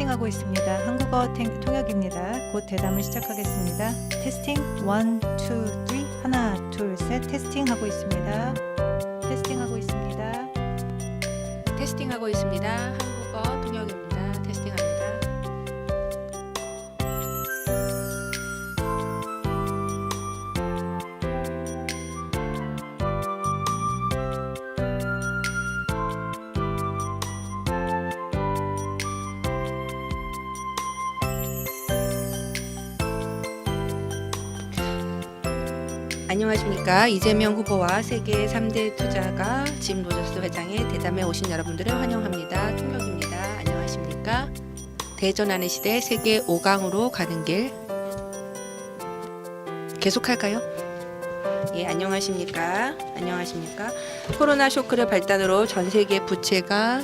테스팅하고 있습니다. 한국어 통역입니다. 곧 대담을 시작하겠습니다. 테스팅 1, 2, 3 하나 둘 셋 테스팅하고 있습니다. 테스팅하고 있습니다. 테스팅하고 있습니다. 한국어 통역입니다. 테스팅합니다. 안녕하십니까. 이재명 후보와 세계 3대 투자가 짐 로저스 회장의 대담에 오신 여러분들을 환영합니다. 통역입니다. 안녕하십니까. 대전환의 시대 세계 5강으로 가는 길 계속할까요? 예, 안녕하십니까. 안녕하십니까. 코로나 쇼크를 발단으로 전 세계 부채가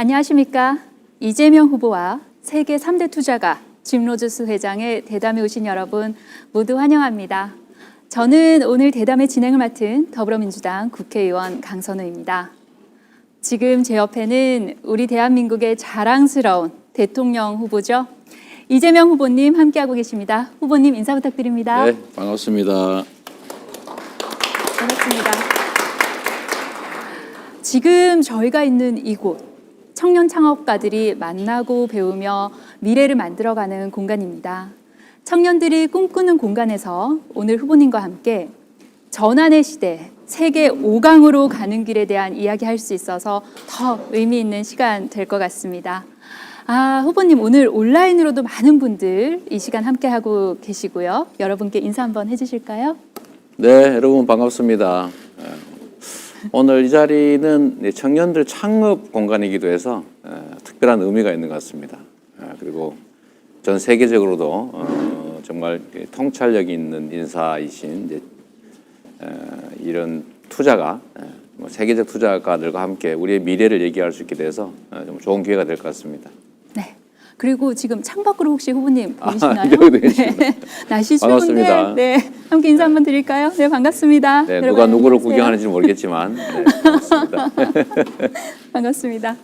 안녕하십니까. 이재명 후보와 세계 3대 투자가 짐 로저스 회장의 대담에 오신 여러분 모두 환영합니다. 저는 오늘 대담의 진행을 맡은 더불어민주당 국회의원 강선우입니다. 지금 제 옆에는 우리 대한민국의 자랑스러운 대통령 후보죠. 이재명 후보님 함께하고 계십니다. 후보님 인사 부탁드립니다. 네, 반갑습니다. 반갑습니다. 지금 저희가 있는 이곳, 청년 창업가들이 만나고 배우며 미래를 만들어가는 공간입니다. 청년들이 꿈꾸는 공간에서 오늘 후보님과 함께 전환의 시대, 세계 5강으로 가는 길에 대한 이야기할 수 있어서 더 의미 있는 시간 될 것 같습니다. 후보님 오늘 온라인으로도 많은 분들 이 시간 함께하고 계시고요. 여러분께 인사 한번 해주실까요? 네, 여러분 반갑습니다. 오늘 이 자리는 청년들 창업 공간이기도 해서 특별한 의미가 있는 것 같습니다. 그리고 전 세계적으로도 정말 통찰력 있는 인사이신 이런 투자가 세계적 투자가들과 함께 우리의 미래를 얘기할 수 있게 돼서 좀 좋은 기회가 될 것 같습니다. 네. 그리고 지금 창밖으로 혹시 후보님 보이시나요? 네. 날씨 반갑습니다. 추운데 네, 함께 인사 한번 드릴까요? 네, 반갑습니다. 네, 누가 누구를 구경하는지 모르겠지만 네, 반갑습니다. 반갑습니다.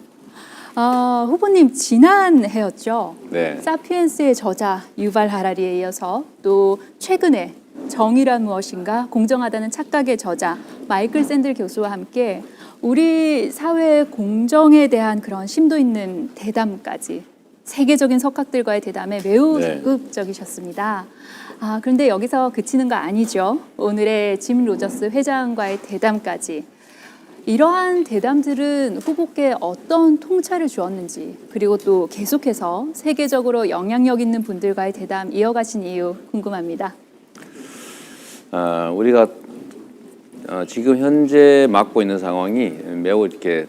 후보님 지난해였죠. 네. 사피엔스의 저자 유발 하라리에 이어서 또 최근에 정의란 무엇인가 공정하다는 착각의 저자 마이클 샌들 교수와 함께 우리 사회의 공정에 대한 그런 심도 있는 대담까지 세계적인 석학들과의 대담에 매우 네. 적극적이셨습니다. 그런데 여기서 그치는 거 아니죠. 오늘의 짐 로저스 회장과의 대담까지. 이러한 대담들은 후보께 어떤 통찰을 주었는지, 그리고 또 계속해서 세계적으로 영향력 있는 분들과의 대담 이어가신 이유 궁금합니다. 우리가 지금 현재 맡고 있는 상황이 매우 이렇게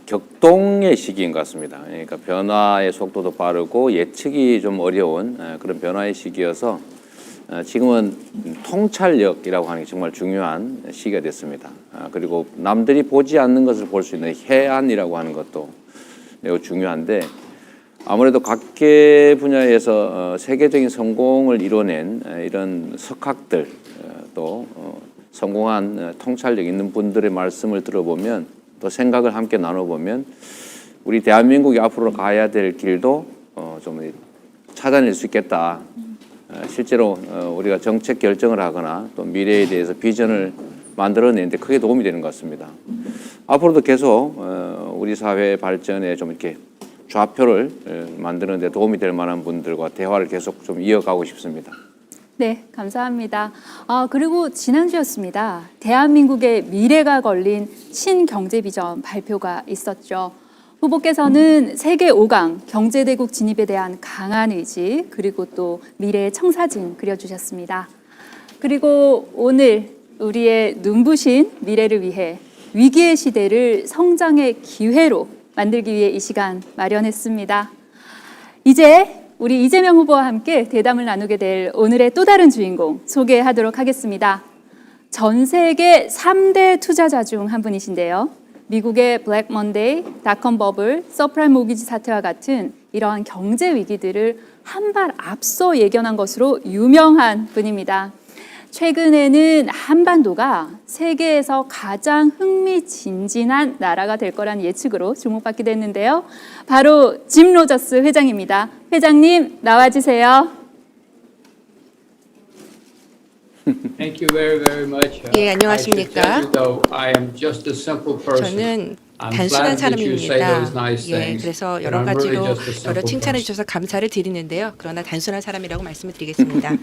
격동의 시기인 것 같습니다. 그러니까 변화의 속도도 빠르고 예측이 좀 어려운 그런 변화의 시기여서 지금은 통찰력이라고 하는 게 정말 중요한 시기가 됐습니다. 그리고 남들이 보지 않는 것을 볼 수 있는 해안이라고 하는 것도 매우 중요한데 아무래도 각계 분야에서 세계적인 성공을 이뤄낸 이런 석학들 또 성공한 통찰력 있는 분들의 말씀을 들어보면 또 생각을 함께 나눠보면 우리 대한민국이 앞으로 가야 될 길도 좀 찾아낼 수 있겠다. 실제로 우리가 정책 결정을 하거나 또 미래에 대해서 비전을 만들어내는데 크게 도움이 되는 것 같습니다. 앞으로도 계속 우리 사회 발전에 좀 이렇게 좌표를 만드는 데 도움이 될 만한 분들과 대화를 계속 좀 이어가고 싶습니다. 네, 감사합니다. 그리고 지난주였습니다. 대한민국의 미래가 걸린 신경제 비전 발표가 있었죠. 후보께서는 세계 5강 경제대국 진입에 대한 강한 의지, 그리고 또 미래의 청사진 그려주셨습니다. 그리고 오늘 우리의 눈부신 미래를 위해 위기의 시대를 성장의 기회로 만들기 위해 이 시간 마련했습니다. 이제 우리 이재명 후보와 함께 대담을 나누게 될 오늘의 또 다른 주인공 소개하도록 하겠습니다. 전 세계 3대 투자자 중 한 분이신데요. 미국의 블랙 먼데이, 닷컴 버블, 서프라임 모기지 사태와 같은 이러한 경제 위기들을 한 발 앞서 예견한 것으로 유명한 분입니다. 최근에는 한반도가 세계에서 가장 흥미진진한 나라가 될 거란 예측으로 주목받기도 했는데요. 바로 짐 로저스 회장입니다. 회장님 나와주세요. Thank you very, very much. 예, 안녕하십니까? I should tell you, though, I am just a simple person. 저는 I'm 단순한 flattered that you say 사람입니다. those nice 예, things, 그래서 but 여러 I'm really 가지로 just a simple 여러 칭찬해 person. 주셔서 감사를 드리는데요. 그러나 단순한 사람이라고 말씀을 드리겠습니다.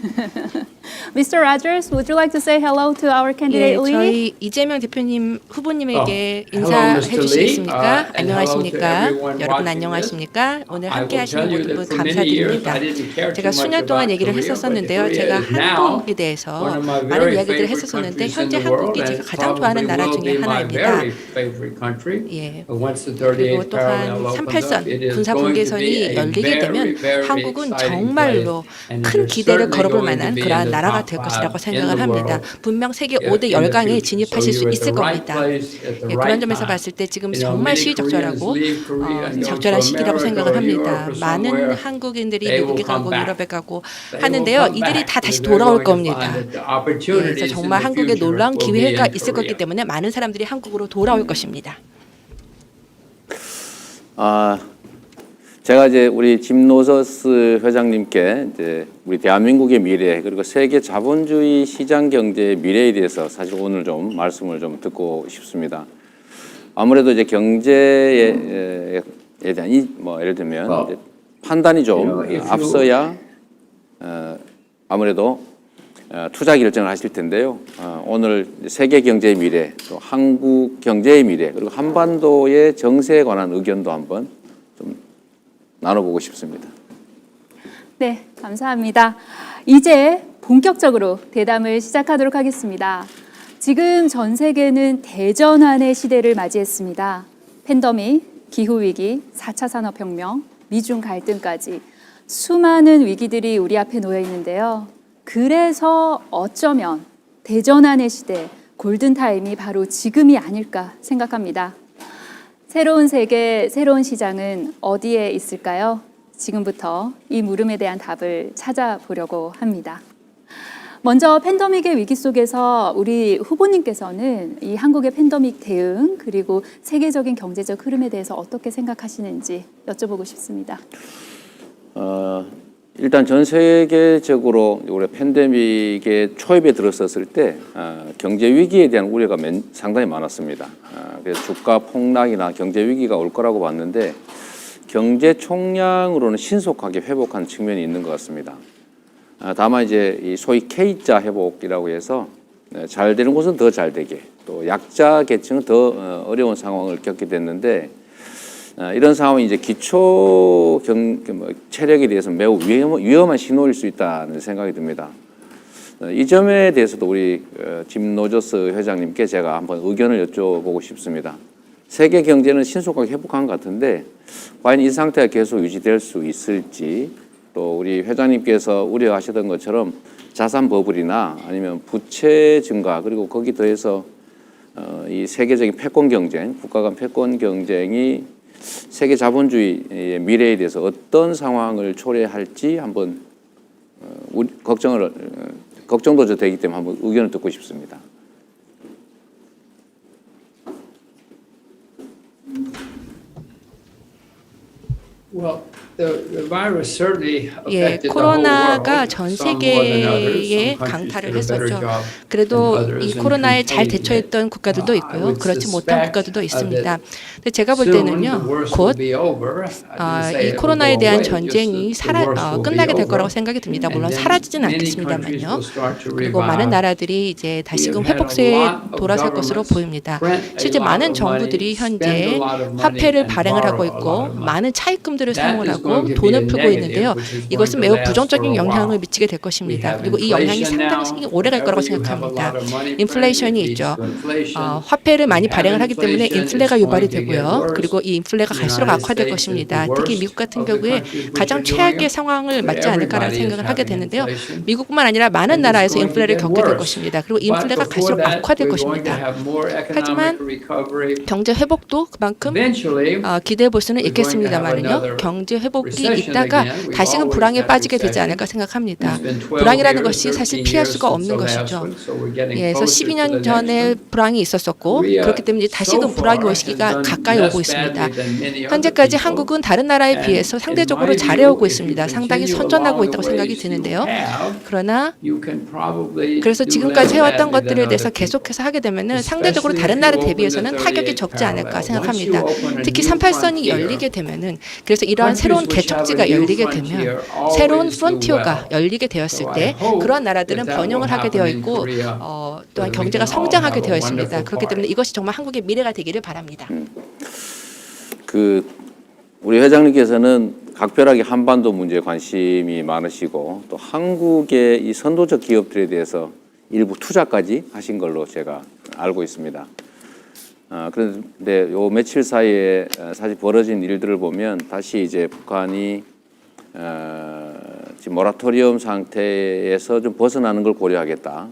Mr. Rogers, would you like to say hello to our 예, candidate Lee? 저희 이재명 대표님 후보님에게 hello, 인사해 Mr. 주시겠습니까? Lee, and 안녕하십니까? hello to everyone 여러분 watching 안녕하십니까? 오늘 I 함께 will 하시는 tell you 모든 분 that for many years 감사드립니다. I didn't care 제가 too 수년 much 동안 about 얘기를 Korea, 했었었는데요. but 제가 Korea is now 한국에 대해서 one of my 많은 very 이야기들을 favorite 했었었는데 countries in 현재 the world, 한국이 and 제가 가장 좋아하는 probably 나라 will 중에 be my 하나입니다. very favorite country. 예. Once the 그리고 38th 또한 parallel opens 38선 up, it is 군사 going to be 분계선이 a 열리게 되면 very, very 한국은 exciting 정말로 place, and 큰 it is 기대를 certainly 걸어볼 going to 만한 be in 그러한 the 나라가 top 될 5 것이라고 in 생각을 the 합니다. world 분명 세계 in 5대 the 열강에 future. 진입하실 So 수 you're at 있을 the right 겁니다. place at the 예, right 그런 점에서 time. 봤을 때 지금 You know, 정말 many 시의적절하고 Koreans leave Korea and go 적절한 to 시기라고 America 생각을 or 합니다. Europe or 많은 somewhere. 한국인들이 They will 미국에 가고 come back. 유럽에 가고 They will 하는데요. come 이들이 back 다 다시 because they're 돌아올 going to 겁니다. find that the 예, opportunities 그래서 in 정말 the 한국에 future 놀라운 will be 기회가 in 있을 거기 Korea. 때문에 많은 사람들이 한국으로 돌아올 것입니다. 제가 이제 우리 짐 로저스 회장님께 이제 우리 대한민국의 미래 그리고 세계 자본주의 시장 경제의 미래에 대해서 사실 오늘 좀 말씀을 좀 듣고 싶습니다. 아무래도 이제 경제에 대한 뭐 예를 들면 이제 판단이 좀 앞서야 아무래도 투자 결정을 하실 텐데요. 오늘 세계 경제의 미래, 또 한국 경제의 미래, 그리고 한반도의 정세에 관한 의견도 한번 좀 나눠보고 싶습니다. 네, 감사합니다. 이제 본격적으로 대담을 시작하도록 하겠습니다. 지금 전 세계는 대전환의 시대를 맞이했습니다. 팬데믹, 기후위기, 4차 산업혁명, 미중 갈등까지 수많은 위기들이 우리 앞에 놓여 있는데요. 그래서 어쩌면 대전환의 시대, 골든타임이 바로 지금이 아닐까 생각합니다. 새로운 세계, 새로운 시장은 어디에 있을까요? 지금부터 이 물음에 대한 답을 찾아보려고 합니다. 먼저 팬데믹의 위기 속에서 우리 후보님께서는 이 한국의 팬데믹 대응 그리고 세계적인 경제적 흐름에 대해서 어떻게 생각하시는지 여쭤보고 싶습니다. 일단 전 세계적으로 올해 팬데믹의 초입에 들었었을 때 경제 위기에 대한 우려가 상당히 많았습니다. 그래서 주가 폭락이나 경제 위기가 올 거라고 봤는데 경제 총량으로는 신속하게 회복한 측면이 있는 것 같습니다. 다만 이제 이 소위 K자 회복이라고 해서 잘 되는 곳은 더 잘 되게, 또 약자 계층은 더 어려운 상황을 겪게 됐는데 이런 상황이 이제 기초 체력에 대해서 매우 위험한 신호일 수 있다는 생각이 듭니다. 이 점에 대해서도 우리 짐 로저스 회장님께 제가 한번 의견을 여쭤보고 싶습니다. 세계 경제는 신속하게 회복한 것 같은데 과연 이 상태가 계속 유지될 수 있을지, 또 우리 회장님께서 우려하시던 것처럼 자산 버블이나 아니면 부채 증가, 그리고 거기 더해서 이 세계적인 패권 경쟁, 국가 간 패권 경쟁이 세계 자본주의의 미래에 대해서 어떤 상황을 초래할지 한번 걱정도 저 되기 때문에 한번 의견을 듣고 싶습니다. Well, the virus certainly 예, affected the whole 코로나가 world. 전 Some more than others. 세계에 Some countries 강타를 did a better 했었죠. job 그래도 than others 이 in 코로나에 잘 containing 대처했던 it. 국가들도 I 있고요. would 그렇지 못한 suspect 국가들도 있습니다. that 근데 제가 볼 soon the 때는요, worst 곧 will be over. I didn't say 이 it will 코로나에 go 대한 away, just 전쟁이 the worst will be 끝나게 될 over. 거라고 생각이 듭니다. 물론 And then 사라지진 many countries 않겠습니다만요. will start to 그리고 revive. 많은 나라들이 이제 다시금 We have had a 회복세에 lot of 돌아설 것으로 governments 보입니다. print a 실제 lot 많은 of money, 정부들이 spend 현재 a lot of money, 화폐를 and 발행을 하고 borrow a lot 있고 of money. 많은 차입금들을 That 사용을 is 하고 going to be 돈을 a 풀고 negative, 있는데요. which is 이것은 going to 매우 last 부정적인 for a 영향을 while. 미치게 될 We 것입니다. have 그리고 이 영향이 inflation now. 상당히 오래 갈 거라고 Whenever you have a 생각합니다. lot of money 인플레이션이 printed, it 있죠. leads to inflation. 화폐를 많이 We have 발행을 하기 때문에 inflation, 인플레가 it's 유발이 going to get 되고요. worse. 그리고 이 인플레가 갈수록 United 악화될 States is 것입니다. the 특히 worst 미국 같은 of the 경우에 countries which 가장 are doing 최악의 it. 상황을 But 맞지 않을까라는 everybody is 생각을 하게 having 되는데요. inflation. 미국뿐만 아니라 많은 And it's 나라에서 going to 인플레를 get 겪게 될 worse. 것입니다. 그리고 But 인플레가 before 갈수록 that, 악화될 we're going to 것입니다. have more 하지만 economic recovery. 경제 회복도 그만큼 Eventually, 기대해 볼 수는 we're going to have 있겠습니다만은요. another 경제 회복이 recession 있다가 again. We've 다시금 always 불황에 had 빠지게 되지 recession. 않을까 생각합니다. It's been 12 불황이라는 years, 것이 사실 13 피할 years 수가 없는 since the last 것이죠. one, so we're getting 예, 그래서 closer to the 12년 next 전에 one. 불황이 있었었고 Korea 그렇기 때문에 so 다시금 far 불황이 올 has 시기가 done 가까이 less 오고 있습니다. badly than many other 현재까지 people. 한국은 다른 나라에 And 비해서 in 상대적으로 my view, 잘해오고 if you 있습니다. 상당히 continue 선전하고 along 있다고 the 생각이 ways you 드는데요. have, 그러나 you can probably 그래서 do 지금까지 less 해왔던 badly than 것들에 대해서 other people. 계속해서 하게 되면은 상대적으로 다른 나라 대비해서는 타격이 적지 않을까 생각합니다. 특히 38선이 열리게 되면은 그래서 이러한 새로운 개척지가 열리게 되면 새로운 프론티어가 열리게 되었을 때 그러한 나라들은 번영을 하게 되어 있고 또한 경제가 성장하게 되어 있습니다. 그렇기 때문에 이것이 정말 한국의 미래가 되기를 바랍니다. 우리 회장님께서는 각별하게 한반도 문제에 관심이 많으시고 또 한국의 이 선도적 기업들에 대해서 일부 투자까지 하신 걸로 제가 알고 있습니다. 그런데 요 며칠 사이에 사실 벌어진 일들을 보면 다시 이제 북한이 지금 모라토리엄 상태에서 좀 벗어나는 걸 고려하겠다.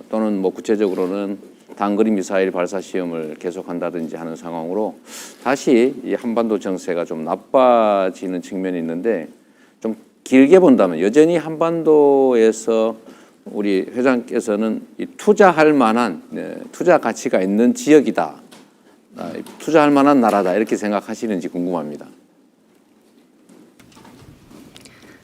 또는 뭐 구체적으로는 단거리 미사일 발사 시험을 계속한다든지 하는 상황으로 다시 이 한반도 정세가 좀 나빠지는 측면이 있는데 좀 길게 본다면 여전히 한반도에서 우리 회장께서는 이 투자할 만한 투자 가치가 있는 지역이다, 투자할 만한 나라다 이렇게 생각하시는지 궁금합니다.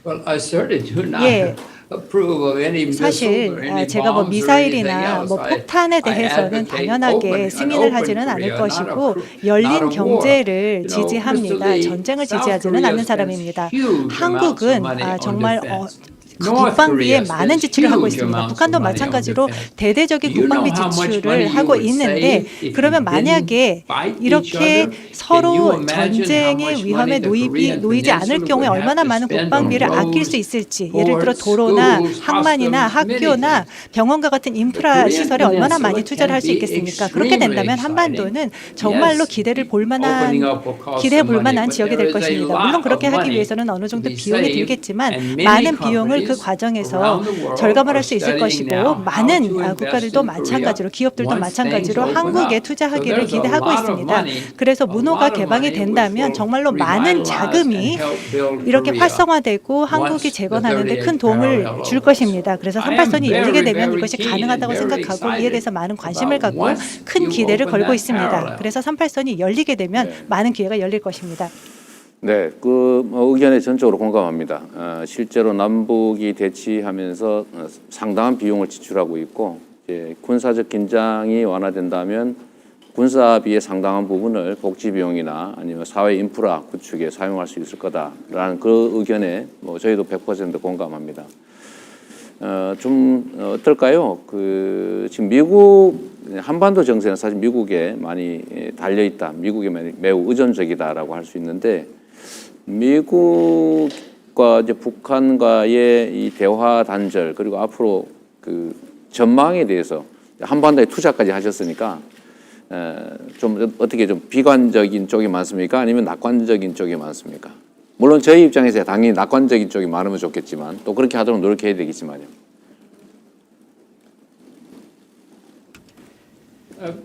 Well, I certainly do not. 예, approve of any missile 사실 or any 제가 뭐 bombs or anything 미사일이나 else. 뭐 폭탄에 I 대해서는 advocate 당연하게 an 승인을 open 하지는 않을 Korea, 것이고 not a 열린 war. 경제를 You know, 지지합니다. Mr. Lee, 전쟁을 South 지지하지는 Korea 않는 spends 사람입니다. huge amounts of 한국은 money on 정말 defense. North 국방비에 Korea 많은 spends 지출을 하고 huge 있습니다. amounts 북한도 of money on 마찬가지로 defense. 대대적인 Do you know 국방비 how much money 지출을 you 하고 would 있는데 save if 그러면 you 만약에 didn't fight each 이렇게 other? Can you 서로 imagine how 전쟁의 much 위험에 money the Korean 놓이지 않을 Peninsula 경우에 would 얼마나 have to 많은 spend 국방비를 on 아낄 수 roads, 있을지, 예를 들어 ports, 도로나 schools, 항만이나 hospitals, many 학교나 things. 병원과 같은 인프라 시설에 얼마나 많이 투자를 할 수 있겠습니까? 그렇게 된다면 한반도는 정말로 기대해 볼 만한 지역이 될 것입니다. 물론 그렇게 하기 위해서는 어느 정도 비용이 들겠지만 많은 비용을 그 과정에서 절감을 할 수 있을 것이고 많은 국가들도 마찬가지로 기업들도 마찬가지로 한국에 투자하기를 기대하고 있습니다. 그래서 문호가 개방이 된다면 정말로 많은 자금이 이렇게 활성화되고 한국이 재건하는 데 큰 도움을 줄 것입니다. 그래서 38선이 열리게 되면 이것이 가능하다고 생각하고 이에 대해서 많은 관심을 갖고 큰 기대를 걸고 있습니다. 그래서 38선이 열리게 되면 많은 기회가 열릴 것입니다. 네, 의견에 전적으로 공감합니다. 실제로 남북이 대치하면서 상당한 비용을 지출하고 있고 이제 군사적 긴장이 완화된다면 군사비의 상당한 부분을 복지 비용이나 아니면 사회 인프라 구축에 사용할 수 있을 거다라는 그 의견에 저희도 100% 공감합니다. 좀 어떨까요? 지금 미국 한반도 정세는 사실 미국에 많이 달려 있다, 미국에 매우 의존적이다라고 할 수 있는데. 미국과 이제 북한과의 이 대화 단절 그리고 앞으로 그 전망에 대해서 한반도에 투자까지 하셨으니까 좀 어떻게 좀 비관적인 쪽이 많습니까? 아니면 낙관적인 쪽이 많습니까? 물론 저희 입장에서 당연히 낙관적인 쪽이 많으면 좋겠지만 또 그렇게 하도록 노력해야 되겠지만요.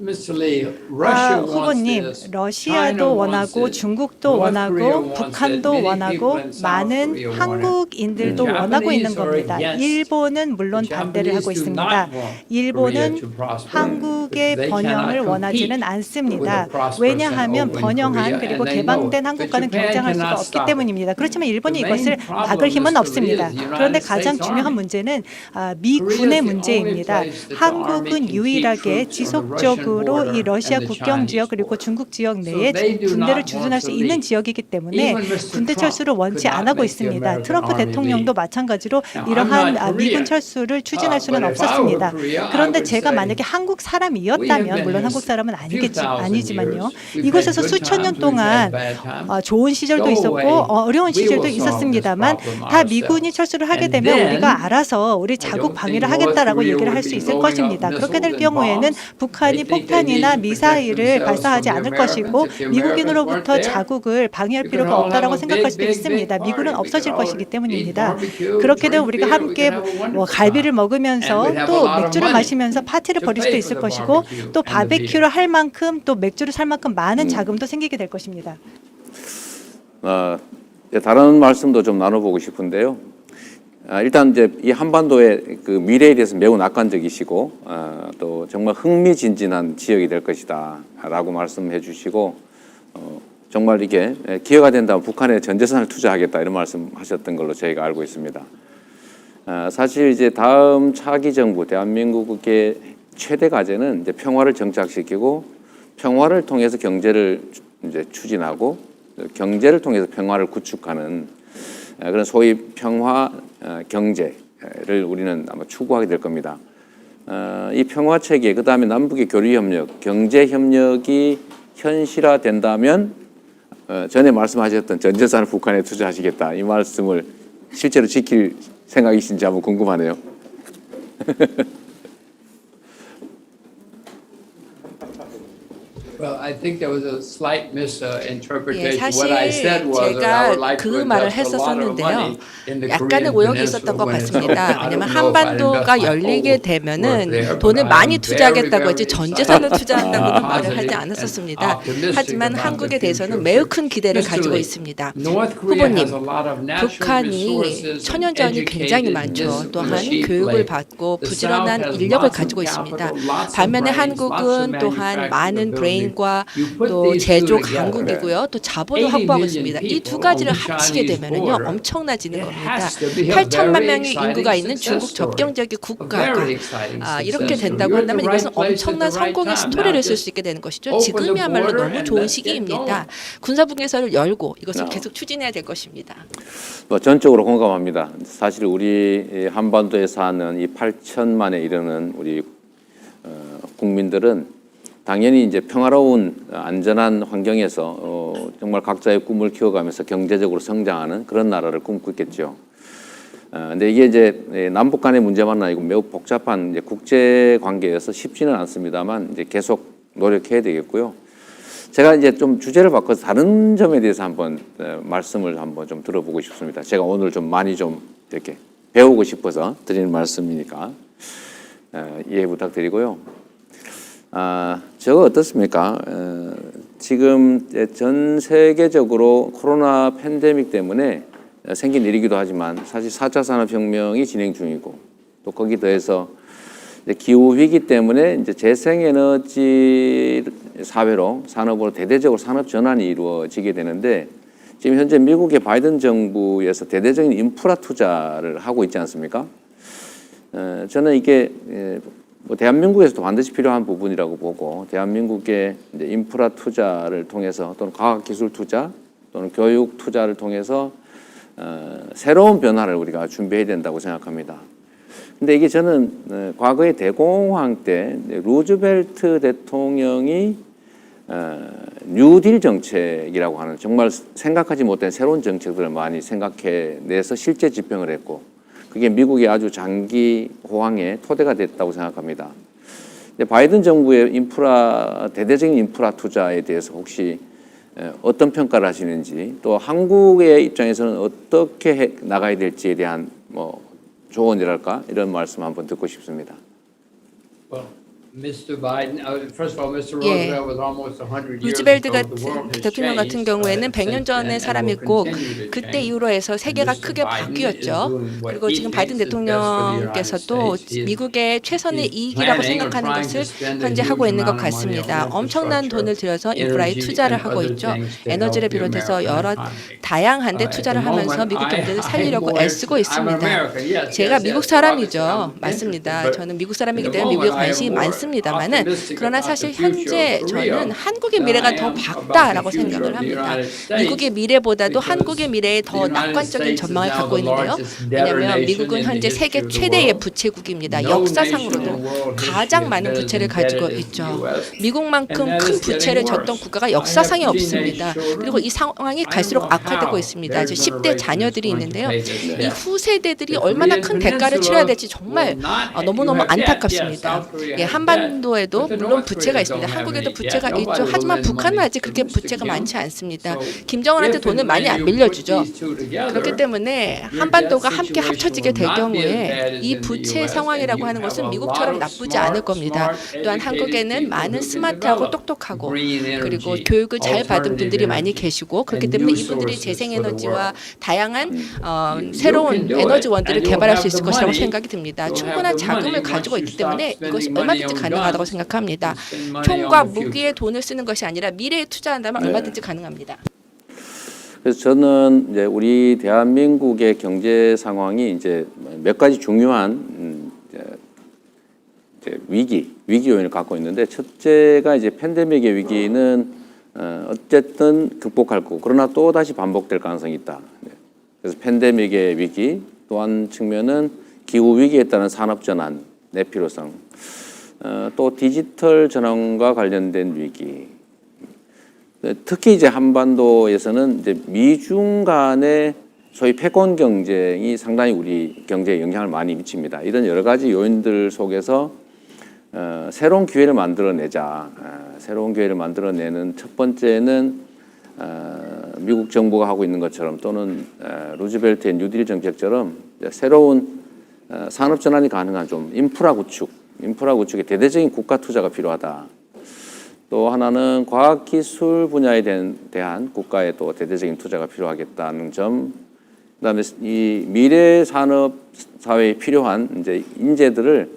Mr. Lee, Russia wants 후보님, this. 러시아도 China wants 원하고 it. 중국도 North 원하고 Korea wants 북한도 it. Many 원하고 people in South 많은 Korea want it. 한국인들도 The 원하고 있는 Japanese are 겁니다. against. 일본은 물론 The 반대를 Japanese 하고 do 있습니다. not want 일본은 Korea to prosper. 한국의 They 번영을 cannot 원하지는 compete 않습니다. with a prosperous 왜냐하면 and open 번영한 Korea, 그리고 and they know 개방된 it. 한국과는 But Japan 경쟁할 수가 cannot 없기 stop it. 때문입니다. 그렇지만 일본이 The 이것을 main problem, 막을 힘은 Mr. Lee, 없습니다. is the United 그런데 States 가장 중요한 Army. 문제는 미군의 문제입니다. 한국은 유일하게 지속적으로 이 러시아 국경 지역 그리고 중국 지역 내에 군대를 주둔할 수 있는 지역이기 때문에 군대 철수를 원치 안 하고 있습니다. 트럼프 대통령도 마찬가지로 이러한 미군 철수를 추진할 수는 없었습니다. 그런데 제가 만약에 한국 사람이었다면 물론 한국 사람은 아니지만요. 이곳에서 수천 년 동안 좋은 시절도 있었고 어려운 시절도 있었습니다만 다 미군이 철수를 하게 되면 우리가 알아서 우리 자국 방위를 하겠다라고 얘기를 할 수 있을 것입니다. 그렇게 될 경우에는 북한이 폭탄이나 미사일을 발사하지 않을 것이고 미국인으로부터 자국을 방위할 필요가 없다라고 생각할 수도 있습니다. 미군은 없어질 것이기 때문입니다. 그렇게 되면 우리가 함께 갈비를 먹으면서 또 맥주를 마시면서 파티를 벌일 수도 있을 것이고 또 바베큐를 할 만큼 또 맥주를 살 만큼 많은 자금도 생기게 될 것입니다. 다른 말씀도 좀 나눠보고 싶은데요. 일단 이제 이 한반도의 그 미래에 대해서 매우 낙관적이시고 또 정말 흥미진진한 지역이 될 것이다라고 말씀해 주시고 정말 이게 기회가 된다면 북한에 전 재산을 투자하겠다 이런 말씀하셨던 걸로 저희가 알고 있습니다. 사실 이제 다음 차기 정부 대한민국의 최대 과제는 이제 평화를 정착시키고 평화를 통해서 경제를 이제 추진하고 경제를 통해서 평화를 구축하는 그런 소위 평화 경제를 우리는 아마 추구하게 될 겁니다. 이 평화 체계, 그 다음에 남북의 교류 협력, 경제 협력이 현실화된다면 전에 말씀하셨던 전 재산을 북한에 투자하시겠다 이 말씀을 실제로 지킬 생각이신지 한번 궁금하네요. Well, I think there was a slight misinterpretation. 예, What I said 사실 was that I would 제가 like to 그 말을 invest a lot of 했었었는데요. money in the 약간의 Korean 오역이 Peninsula 있었던 것 when it's 같습니다. open. I 왜냐하면 don't know if I'd invest 한반도가 my 열리게 whole 되면은 worth there, but 돈을 I'm 많이 very, 투자하겠다고 very 했지 전 excited, 재산을 투자한다고는 말을 positive 하지 and 않았었습니다. optimistic 하지만 about 한국에 the 대해서는 future. 매우 큰 기대를 Mr. 가지고 Lee, 있습니다. North Korea 후보님, has a lot of natural 북한이 resources, 천연자원이 굉장히 educated, 많죠. 또한 cheap 교육을 labor. 받고 The 부지런한 South has 인력을 lots of 가지고 있습니다. capital, lots of 반면에 brains, lots of 한국은 또한 manufacturing 많은 ability. 인과 또 제조 강국이고요. 또 자본을 확보하고 있습니다. 이 두 가지를 합치게 되면은요 엄청나지는 겁니다. 8천만 명의 인구가 있는 중국 접경 지역의 국가가 이렇게 된다고 한다면 이것은 엄청난 성공의 스토리를 쓸 수 있게 되는 것이죠. 지금이야말로 너무 좋은 시기입니다. 군사분계선을 열고 이것을 계속 추진해야 될 것입니다. 뭐 전적으로 공감합니다. 사실 우리 한반도에 사는 이 8천만에 이르는 우리 국민들은 당연히 이제 평화로운 안전한 환경에서 정말 각자의 꿈을 키워가면서 경제적으로 성장하는 그런 나라를 꿈꾸겠죠. 근데 이게 이제 남북 간의 문제만 아니고 매우 복잡한 이제 국제 관계여서 쉽지는 않습니다만 이제 계속 노력해야 되겠고요. 제가 이제 좀 주제를 바꿔서 다른 점에 대해서 한번 말씀을 한번 좀 들어보고 싶습니다. 제가 오늘 좀 많이 좀 이렇게 배우고 싶어서 드리는 말씀이니까 이해 부탁드리고요. 저거 어떻습니까? 지금 전 세계적으로 코로나 팬데믹 때문에 생긴 일이기도 하지만 사실 4차 산업혁명이 진행 중이고 또 거기 더해서 기후 위기 때문에 이제 재생에너지 사회로 산업으로 대대적으로 산업 전환이 이루어지게 되는데 지금 현재 미국의 바이든 정부에서 대대적인 인프라 투자를 하고 있지 않습니까? 저는 이게 뭐 대한민국에서도 반드시 필요한 부분이라고 보고 대한민국의 이제 인프라 투자를 통해서 또는 과학기술 투자 또는 교육 투자를 통해서 새로운 변화를 우리가 준비해야 된다고 생각합니다. 근데 이게 저는 과거의 대공황 때 루즈벨트 대통령이 뉴딜 정책이라고 하는 정말 생각하지 못한 새로운 정책들을 많이 생각해내서 실제 집행을 했고 그게 미국의 아주 장기 호황의 토대가 됐다고 생각합니다. 바이든 정부의 대대적인 인프라 투자에 대해서 혹시 어떤 평가를 하시는지 또 한국의 입장에서는 어떻게 나가야 될지에 대한 뭐 조언이랄까 이런 말씀 한번 듣고 싶습니다. 루즈벨트 같은 대통령 같은 경우에는 100년 전의 사람이고 그때 이후로 해서 세계가 크게 바뀌었죠. 그리고 지금 바이든 대통령께서도 미국의 최선의 이익이라고 생각하는 것을 현재 하고 있는 것 같습니다. 엄청난 돈을 들여서 인프라에 투자를 하고 있죠. 에너지를 비롯해서 여러 다양한 데 투자를 하면서 미국 경제를 살리려고 애쓰고 있습니다. 제가 미국 사람이죠. 맞습니다. 저는 미국 사람이기 때문에 미국에 관심이 많습니다만은 그러나 사실 현재 저는 한국의 미래가 더 밝다라고 생각을 합니다. 미국의 미래보다도 한국의 미래에 더 낙관적인 전망을 갖고 있는데요. 왜냐하면 미국은 현재 세계 최대의 부채국입니다. 역사상으로도 가장 많은 부채를 가지고 있죠. 미국만큼 큰 부채를 졌던 국가가 역사상에 없습니다. 그리고 이 상황이 갈수록 악화되고 있습니다. 이제 10대 자녀들이 있는데요. 이 후세대들이 얼마나 큰 대가를 치러야 될지 정말 너무너무 안타깝습니다. 한반도에도 물론 부채가 있습니다. 한국에도 부채가 있죠. 하지만 북한은 아직 그렇게 부채가 많지 않습니다. 김정은한테 돈을 많이 안 빌려주죠. 그렇기 때문에 한반도가 함께 합쳐지게 될 경우에 이 부채 상황이라고 하는 것은 미국처럼 나쁘지 않을 겁니다. 또한 한국에는 많은 스마트하고 똑똑하고 그리고 교육을 잘 받은 분들이 많이 계시고 그렇기 때문에 이분들이 재생에너지와 다양한 새로운 에너지원들을 개발할 수 있을 것이라고 생각이 듭니다. 충분한 자금을 가지고 있기 때문에 이것이 얼마든지 가능하다고 생각합니다. 총과 무기에 돈을 쓰는 것이 아니라 미래에 투자한다면 얼마든지 가능합니다. 그래서 저는 이제 우리 대한민국의 경제 상황이 이제 몇 가지 중요한 이제 위기 요인을 갖고 있는데 첫째가 이제 팬데믹의 위기는 어쨌든 극복할 거고 그러나 또 다시 반복될 가능성이 있다. 그래서 팬데믹의 위기 또 한 측면은 기후 위기에 따른 산업 전환의 필요성. 또 디지털 전환과 관련된 위기. 특히 이제 한반도에서는 이제 미중 간의 소위 패권 경쟁이 상당히 우리 경제에 영향을 많이 미칩니다. 이런 여러 가지 요인들 속에서 새로운 기회를 만들어내자. 새로운 기회를 만들어내는 첫 번째는 미국 정부가 하고 있는 것처럼 또는 루즈벨트의 뉴딜 정책처럼 새로운 산업 전환이 가능한 좀 인프라 구축에 대대적인 국가 투자가 필요하다. 또 하나는 과학기술 분야에 대한 국가의 또 대대적인 투자가 필요하겠다는 점. 그다음에 이 미래 산업 사회에 필요한 이제 인재들을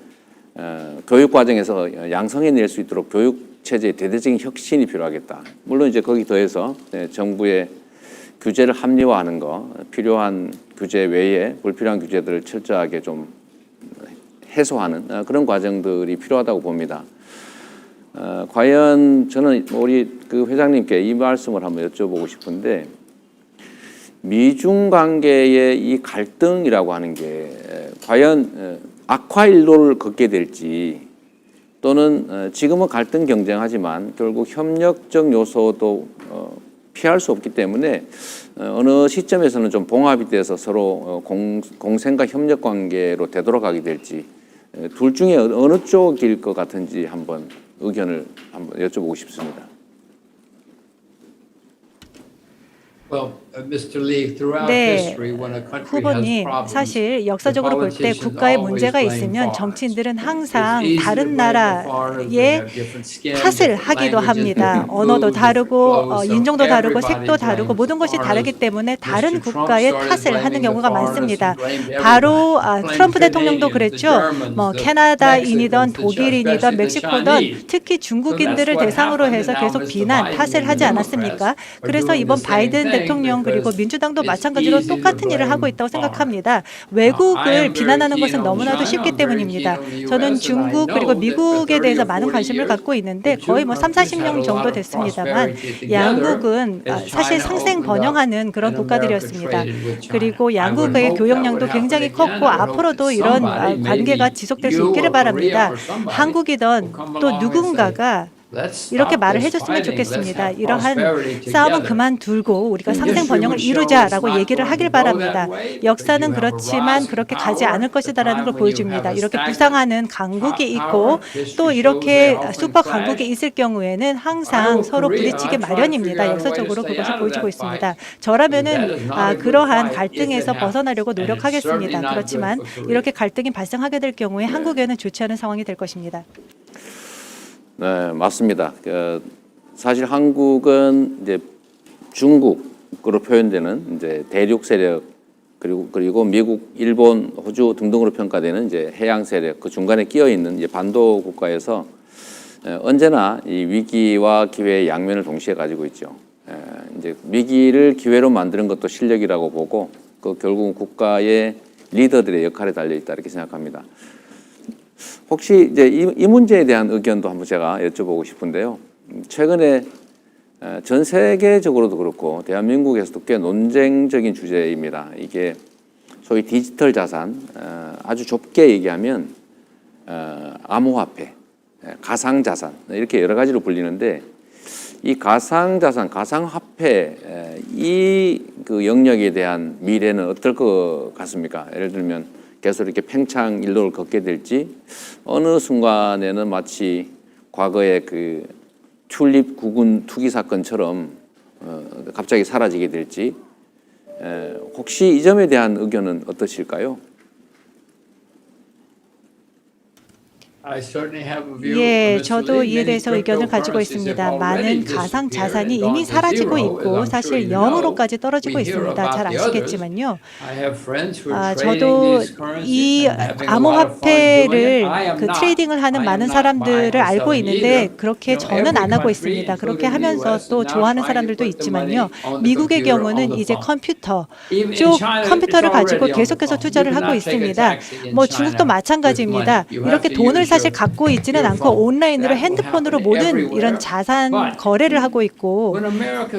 교육 과정에서 양성해낼 수 있도록 교육 체제의 대대적인 혁신이 필요하겠다. 물론 이제 거기 더해서 정부의 규제를 합리화하는 거, 필요한 규제 외에 불필요한 규제들을 철저하게 좀 해소하는 그런 과정들이 필요하다고 봅니다. 과연 저는 우리 그 회장님께 이 말씀을 한번 여쭤보고 싶은데, 미중 관계의 이 갈등이라고 하는 게 과연 악화일로를 걷게 될지, 또는 지금은 갈등 경쟁하지만 결국 협력적 요소도 피할 수 없기 때문에 어느 시점에서는 좀 봉합이 돼서 서로 공생과 협력 관계로 되돌아가게 될지, 둘 중에 어느 쪽일 것 같은지 한번 의견을 한번 여쭤보고 싶습니다. 네, 후보님, 사실 역사적으로 볼 때 국가에 문제가 있으면 정치인들은 항상 다른 나라에 탓을 하기도 합니다. 언어도 다르고 인종도 다르고 색도 다르고 모든 것이 다르기 때문에 다른 국가에 탓을 하는 경우가 많습니다. 바로 트럼프 대통령도 그랬죠. 뭐 캐나다인이든 독일인이든 멕시코든 특히 중국인들을 대상으로 해서 계속 비난, 탓을 하지 않았습니까? 그래서 이번 바이든 대통령 그리고 민주당도 마찬가지로 똑같은 일을 하고 있다고 생각합니다. 외국을 비난하는 것은 너무나도 쉽기 때문입니다. 저는 중국 그리고 미국에 대해서 많은 관심을 갖고 있는데 거의 뭐 30-40년 정도 됐습니다만 양국은 사실 상생 번영하는 그런 국가들이었습니다. 그리고 양국의 교역량도 굉장히 컸고 앞으로도 이런 관계가 지속될 수 있기를 바랍니다. 한국이든 또 누군가가 이렇게 말을 해줬으면 좋겠습니다. 이러한 싸움은 그만두고 우리가 상생 번영을 이루자라고 얘기를 하길 바랍니다. 역사는 그렇지만 그렇게 가지 않을 것이다라는 걸 보여줍니다. 이렇게 부상하는 강국이 있고 또 이렇게 슈퍼 강국이 있을 경우에는 항상 서로 부딪히기 마련입니다. 역사적으로 그것을 보여주고 있습니다. 저라면은 그러한 갈등에서 벗어나려고 노력하겠습니다. 그렇지만 이렇게 갈등이 발생하게 될 경우에 한국에는 좋지 않은 상황이 될 것입니다. 네, 맞습니다. 사실 한국은 이제 중국으로 표현되는 이제 대륙 세력 그리고 미국, 일본, 호주 등등으로 평가되는 이제 해양 세력 그 중간에 끼어 있는 이제 반도 국가에서 언제나 이 위기와 기회의 양면을 동시에 가지고 있죠. 이제 위기를 기회로 만드는 것도 실력이라고 보고 그 결국은 국가의 리더들의 역할에 달려 있다 이렇게 생각합니다. 혹시 이제 이 문제에 대한 의견도 한번 제가 여쭤보고 싶은데요. 최근에 전 세계적으로도 그렇고 대한민국에서도 꽤 논쟁적인 주제입니다. 이게 소위 디지털 자산, 아주 좁게 얘기하면 암호화폐, 가상자산 이렇게 여러 가지로 불리는데 이 가상자산, 가상화폐 이 그 영역에 대한 미래는 어떨 것 같습니까? 예를 들면 계속 이렇게 팽창 일로를 걷게 될지 어느 순간에는 마치 과거의 그 튤립 국군 투기 사건처럼 갑자기 사라지게 될지 혹시 이 점에 대한 의견은 어떠실까요? 예, 저도 이에 대해서 의견을 가지고 있습니다. 많은 가상 자산이 이미 사라지고 있고 사실 0으로까지 떨어지고 있습니다. 잘 아시겠지만요. 저도 이 암호화폐를 그 트레이딩을 하는 많은 사람들을 알고 있는데 그렇게 저는 안 하고 있습니다. 그렇게 하면서 또 좋아하는 사람들도 있지만요. 미국의 경우는 이제 컴퓨터 쪽 컴퓨터를 가지고 계속해서 투자를 하고 있습니다. 뭐 중국도 마찬가지입니다. 이렇게 돈을 사실 갖고 있지는 않고 온라인으로 핸드폰으로 모든 이런 자산 거래를 하고 있고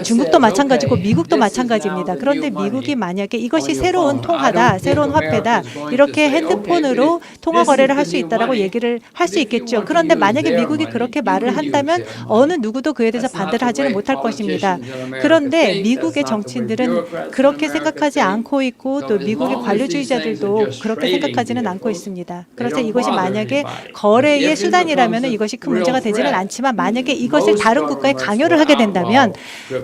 중국도 마찬가지고 미국도 마찬가지입니다. 그런데 미국이 만약에 이것이 새로운 통화다, 새로운 화폐다 이렇게 핸드폰으로 통화 거래를 할 수 있다라고 얘기를 할 수 있겠죠. 그런데 만약에 미국이 그렇게 말을 한다면 어느 누구도 그에 대해서 반대를 하지는 못할 것입니다. 그런데 미국의 정치인들은 그렇게 생각하지 않고 있고 또 미국의 관료주의자들도 그렇게 생각하지는 않고 있습니다. 그래서 이것이 만약에 거래의 수단이라면 이것이 큰 문제가 되지는 않지만 만약에 이것을 다른 국가에 강요를 하게 된다면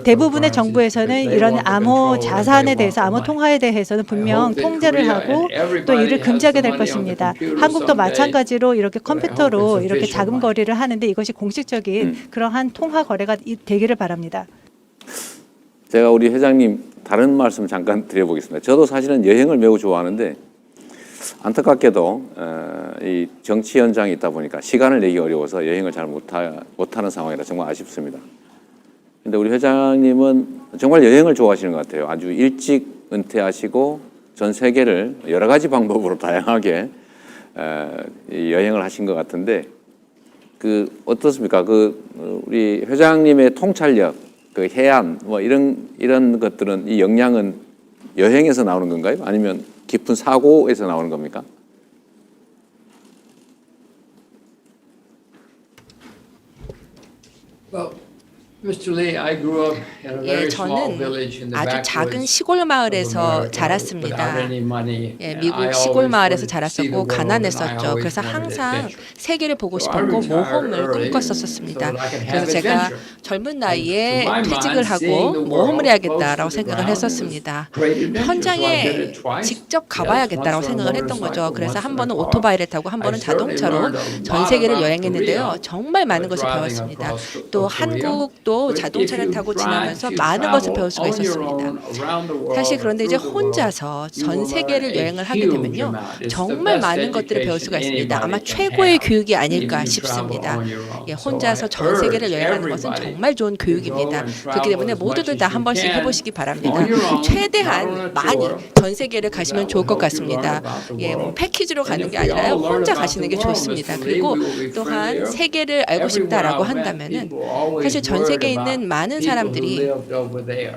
대부분의 정부에서는 이런 암호 자산에 대해서 암호 통화에 대해서는 분명 통제를 하고 또 이를 금지하게 될 것입니다. 한국도 마찬가지로 이렇게 컴퓨터로 이렇게 자금 거래를 하는데 이것이 공식적인 그러한 통화 거래가 되기를 바랍니다. 제가 우리 회장님 다른 말씀 잠깐 드려보겠습니다. 저도 사실은 여행을 매우 좋아하는데 안타깝게도 이 정치 현장이 있다 보니까 시간을 내기 어려워서 여행을 잘 못하는 상황이라 정말 아쉽습니다. 근데 우리 회장님은 정말 여행을 좋아하시는 것 같아요. 아주 일찍 은퇴하시고 전 세계를 여러 가지 방법으로 다양하게 여행을 하신 것 같은데 어떻습니까? 우리 회장님의 통찰력, 해안 뭐 이런 것들은 이 역량은 여행에서 나오는 건가요? 아니면 깊은 사고에서 나오는 겁니까? Well, Mr. Lee, I grew up in a 예, very small 저는 village in the 아주 작은 backwoods 시골 of 마을에서 America 자랐습니다. without any money. 예, And 미국 I 시골 always 마을에서 wanted to see the 자랐었고 world, and I 가난했었죠. always 그래서 wanted 항상 adventure. 세계를 보고 So I 싶었고 retired 모험을 early 꿈꿨었습니다. so that I could 그래서 have 제가 adventure. 젊은 And 나이에 to my mind, 퇴직을 seeing 하고 the 모험을 world 해야겠다라고 close to the 생각을 ground was 했었습니다. great adventure. So I did 현장에 it twice. 직접 Yes, 가봐야겠다라고 once on a 생각을 했던 거죠. motorcycle, 그래서 once 한 in a 번은 car. 오토바이를 타고 한 I 번은 certainly 자동차로 learned a 전 lot 세계를 about 여행했는데요. Korea 정말 많은 by 것을 driving 배웠습니다. across 또 Korea. 한국도 But if 자동차를 you 타고 drive, 지나면서 if you 많은 것을 travel 배울 수가 on your 있었습니다. own around the world 사실 or 그런데 이제 through the world, 혼자서 you 전 will 세계를 learn a 여행을 하게 huge 되면요, amount. It's the 정말 best 많은 것들을 배울 education 수가 있습니다. 아마 anybody can 최고의 have, 교육이 even 아닐까 if you 싶습니다. travel on your own. 예, So 혼자서 I 전 세계를 urge 여행하는 것은 everybody 정말 좋은 to go 교육입니다. and 그렇기 travel 때문에 as 모두들 much 다 as 한 you 번씩 can 해보시기 바랍니다. on your own, not on 최대한 a 많이 tour. 전 세계를 가시면 That 좋을 것 will help you learn 같습니다. about the 예, 뭐 world. 패키지로 And 가는 if 게 we 아니라요, all learn 혼자 about 가시는 the 게 world, 좋습니다. Mr. Lee, 그리고 we will be 또한 friendlier. 세계를 알고 Everywhere 싶다라고 I went, 한다면은 people always 사실 전 worried 세계에 about 있는 많은 people who 사람들이 lived over there.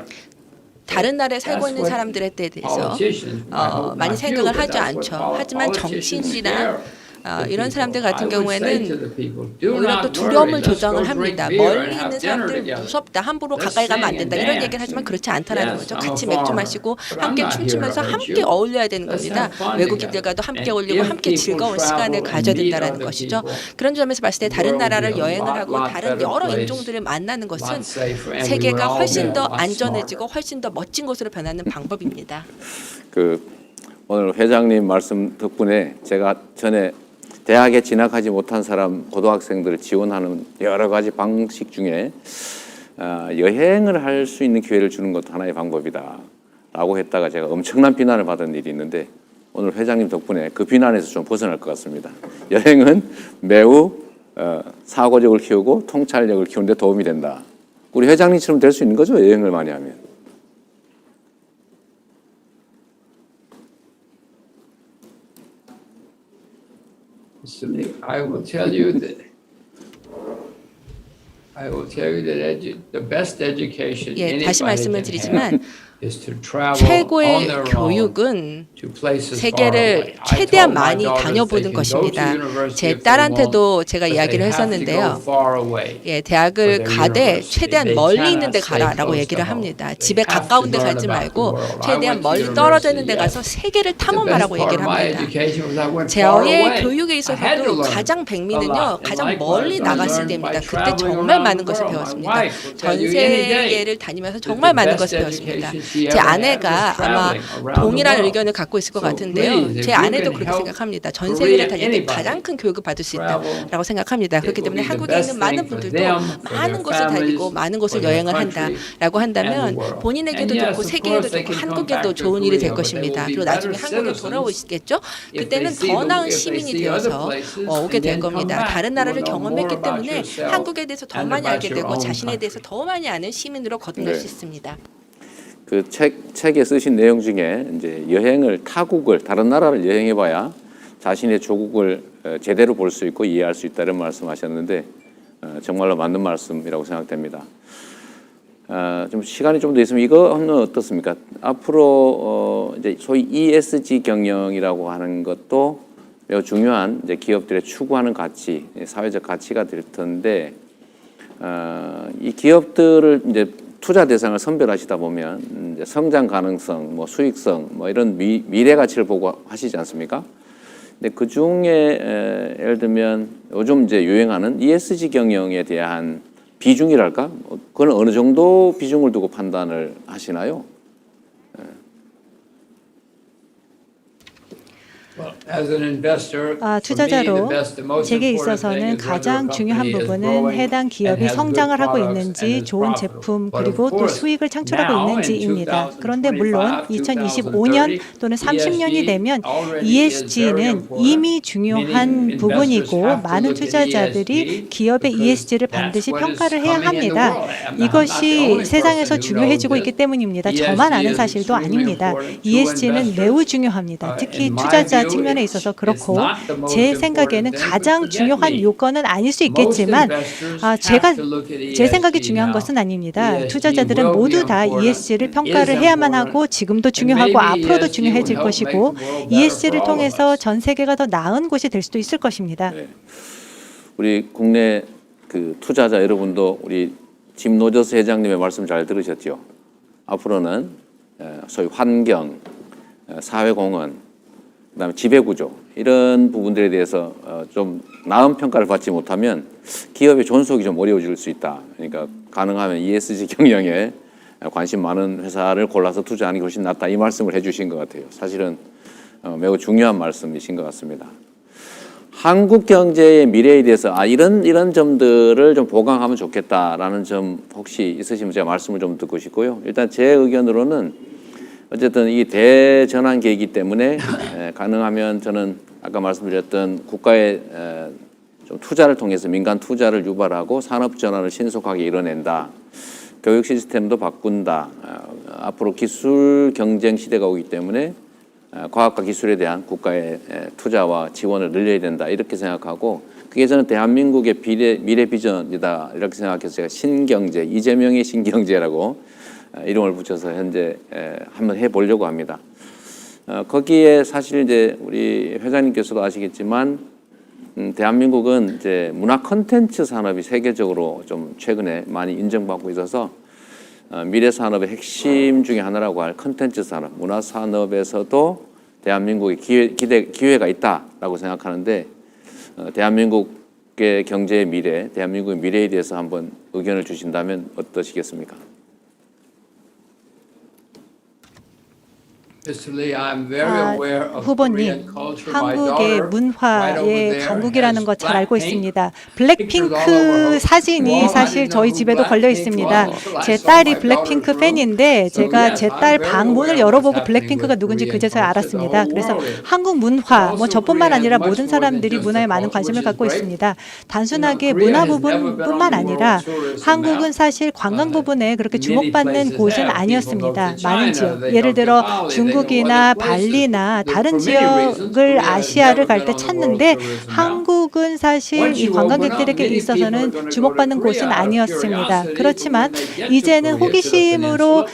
다른 나라에 살고 That's 있는 what 사람들에 대해서 politicians, I hope 많이 not you, 생각을 but 하지 that's what 않죠. 하지만 politicians 정치인들이나 scare 이런 사람들 같은 I would say 경우에는 to the people, do 오히려 또 not 두려움을 worry. Let's go 조장을 drink 합니다. beer and 멀리 있는 have dinner 사람들 together. 무섭다, 함부로 Let's 가까이 가면 안 sing 된다 and 이런 dance. 얘기를 하지만 그렇지 않다라는 Yes, 거죠. I'm a 같이 맥주 farmer, 마시고 but I'm 함께 not here to 춤추면서 hurt 함께 you. 어울려야 되는 Let's 겁니다. have fun 외국인들과도 together. 함께 And 어울리고 if 함께 people 즐거운 travel 시간을 and 가져야 meet 된다는 other 것이죠. people, 그런 점에서 봤을 때 the 다른 world will 나라를 be a 여행을 lot, 하고 lot 다른 better 여러 place, 인종들을 만나는 것은 lot safer, and we would 세계가 all 훨씬 be 더 a lot 안전해지고 smarter. 훨씬 더 멋진 곳으로 변하는 방법입니다. 오늘 회장님 말씀 덕분에 제가 전에 대학에 진학하지 못한 사람 고등학생들을 지원하는 여러 가지 방식 중에 여행을 할 수 있는 기회를 주는 것도 하나의 방법이다라고 했다가 제가 엄청난 비난을 받은 일이 있는데 오늘 회장님 덕분에 그 비난에서 좀 벗어날 것 같습니다. 여행은 매우 사고력을 키우고 통찰력을 키우는 데 도움이 된다. 우리 회장님처럼 될 수 있는 거죠, 여행을 많이 하면. Mr. Lee, I will tell you that the best education 예, 다시 anybody 말씀을 can 드리지만 have is to travel on 최고의 their own 교육은 to places far 세계를 away. I 최대한 told my 많이 daughters 다녀보는 they can go to 것입니다. university 제 if they 딸한테도 want, 제가 but 이야기를 they have to 했었는데요. go far away. 예, 대학을 for their 가되 university. 최대한 They 멀리 cannot 있는 데 stay 가라라고 close 얘기를 to home. 합니다. They 집에 have to 가까운 데 learn 가지 about the 말고 world. I 최대한 went to 멀리 떨어져 있는 데 university, 가서 yes. 세계를 The best 탐험하라고 part 얘기를 of my 합니다. education was I went far 저의 away. 교육에 I had to 있어서도 learn 가장 a 백미는요, lot. And 가장 likewise, 멀리 I 나갔을 learned 때입니다. by 그때 traveling 정말 around 많은 the 것을 world. My 배웠습니다. wife will 전 tell you any day 세계를 다니면서 that 정말 the 많은 best 것을 배웠습니다. education she 제 ever had 아내가 was 아마 traveling around the 동일한 world. 의견을 갖고 있을 것 So 같은데요. please, if 제 you 아내도 can 그렇게 help 생각합니다. 전 Korean 세계를 다닐 때 anybody 가장 큰 교육을 받을 수 travel, 있다라고 생각합니다. it 그렇기 will 때문에 be the 한국에 best 있는 많은 thing for 분들도 them, for 많은 their 곳을 다니고 families, 많은 for 곳을 their 여행을 country, 한다라고 and the 한다면 world. 본인에게도 And yes, 좋고 of 세계에도 course, they 좋고 can come 한국에도 back to 좋은 일이 될 Korea, but they 것입니다. will be 그리고 나중에 better 한국에 citizens 돌아오시겠죠? if they 그때는 see 더 나은 if they 시민이 see other 되어서 places 오게 and 될 then come 겁니다. back. 다른 You 나라를 will know more 경험했기 about 때문에 yourself 한국에 대해서 더 and 많이 about 알게 your 되고 own 자신에 대해서 country. 더 많이 아는 시민으로 거듭날 네. 수 있습니다. 그 책에 쓰신 내용 중에 이제 여행을 타국을 다른 나라를 여행해봐야 자신의 조국을 제대로 볼 수 있고 이해할 수 있다는 말씀하셨는데 정말로 맞는 말씀이라고 생각됩니다. 좀 시간이 좀 더 있으면 이거는 어떻습니까? 앞으로 이제 소위 ESG 경영이라고 하는 것도 매우 중요한 이제 기업들의 추구하는 가치, 사회적 가치가 될 텐데 이 기업들을 이제 투자 대상을 선별하시다 보면 이제 성장 가능성, 뭐 수익성, 뭐 이런 미래 가치를 보고 하시지 않습니까? 근데 그 중에 예를 들면 요즘 이제 유행하는 ESG 경영에 대한 비중이랄까? 그건 어느 정도 비중을 두고 판단을 하시나요? 투자자로 제게 있어서는 가장 중요한 부분은 해당 기업이 성장을 하고 있는지, 좋은 제품 그리고 또 수익을 창출하고 있는지입니다. 그런데 물론 2025년 또는 30년이 되면 ESG는 이미 중요한 부분이고 많은 투자자들이 기업의 ESG를 반드시 평가를 해야 합니다. 이것이 세상에서 중요해지고 있기 때문입니다. 저만 아는 사실도 아닙니다. ESG는 매우 중요합니다. 특히 투자자 측면에 있어서 그렇고 제 생각에는 가장 중요한 요건은 아닐 수 있겠지만 제 생각이 중요한 것은 아닙니다. 투자자들은 모두 다 ESG를 평가를 해야만 하고 지금도 중요하고 앞으로도 중요해질 것이고 ESG를 통해서 전 세계가 더 나은 곳이 될 수도 있을 것입니다. 네. 우리 국내 그 투자자 여러분도 우리 짐 로저스 회장님의 말씀 잘 들으셨죠? 앞으로는 소위 환경, 사회공헌, 그다음에 지배구조 이런 부분들에 대해서 좀 나은 평가를 받지 못하면 기업의 존속이 좀 어려워질 수 있다. 그러니까 가능하면 ESG 경영에 관심 많은 회사를 골라서 투자하는 게 훨씬 낫다. 이 말씀을 해주신 것 같아요. 사실은 매우 중요한 말씀이신 것 같습니다. 한국 경제의 미래에 대해서 이런 점들을 좀 보강하면 좋겠다라는 점 혹시 있으시면 제가 말씀을 좀 듣고 싶고요. 일단 제 의견으로는 어쨌든 이 대전환 계획이기 때문에 가능하면 저는 아까 말씀드렸던 국가의 좀 투자를 통해서 민간 투자를 유발하고 산업 전환을 신속하게 이뤄낸다. 교육 시스템도 바꾼다. 앞으로 기술 경쟁 시대가 오기 때문에 과학과 기술에 대한 국가의 투자와 지원을 늘려야 된다. 이렇게 생각하고 그게 저는 대한민국의 미래 비전이다. 이렇게 생각해서 제가 신경제, 이재명의 신경제라고 이름을 붙여서 현재 한번 해보려고 합니다. 거기에 사실 이제 우리 회장님께서도 아시겠지만 대한민국은 이제 문화 콘텐츠 산업이 세계적으로 좀 최근에 많이 인정받고 있어서 미래 산업의 핵심 중에 하나라고 할 콘텐츠 산업, 문화 산업에서도 대한민국의 기회가 있다라고 생각하는데 대한민국의 경제의 미래, 대한민국의 미래에 대해서 한번 의견을 주신다면 어떠시겠습니까? 후보님, 한국의 문화의 강국이라는 것 잘 알고 있습니다. 블랙핑크 사진이 사실 저희 집에도 걸려 있습니다. 제 딸이 블랙핑크 팬인데 제가 제 딸 방 문을 열어보고 블랙핑크가 누군지 그제서야 알았습니다. 그래서 한국 문화, 저뿐만 아니라 모든 사람들이 문화에 많은 관심을 갖고 있습니다. 단순하게 문화 부분뿐만 아니라 한국은 사실 관광 부분에 그렇게 주목받는 곳은 아니었습니다. 많은 지역, 예를 들어 중국이나 발리나 다른 지역을 아시아를 갈 때 찾는데 한국은 사실 이 관광객들에게 있어서는 주목받는 곳은 아니었습니다. 그렇지만 이제는 호기심으로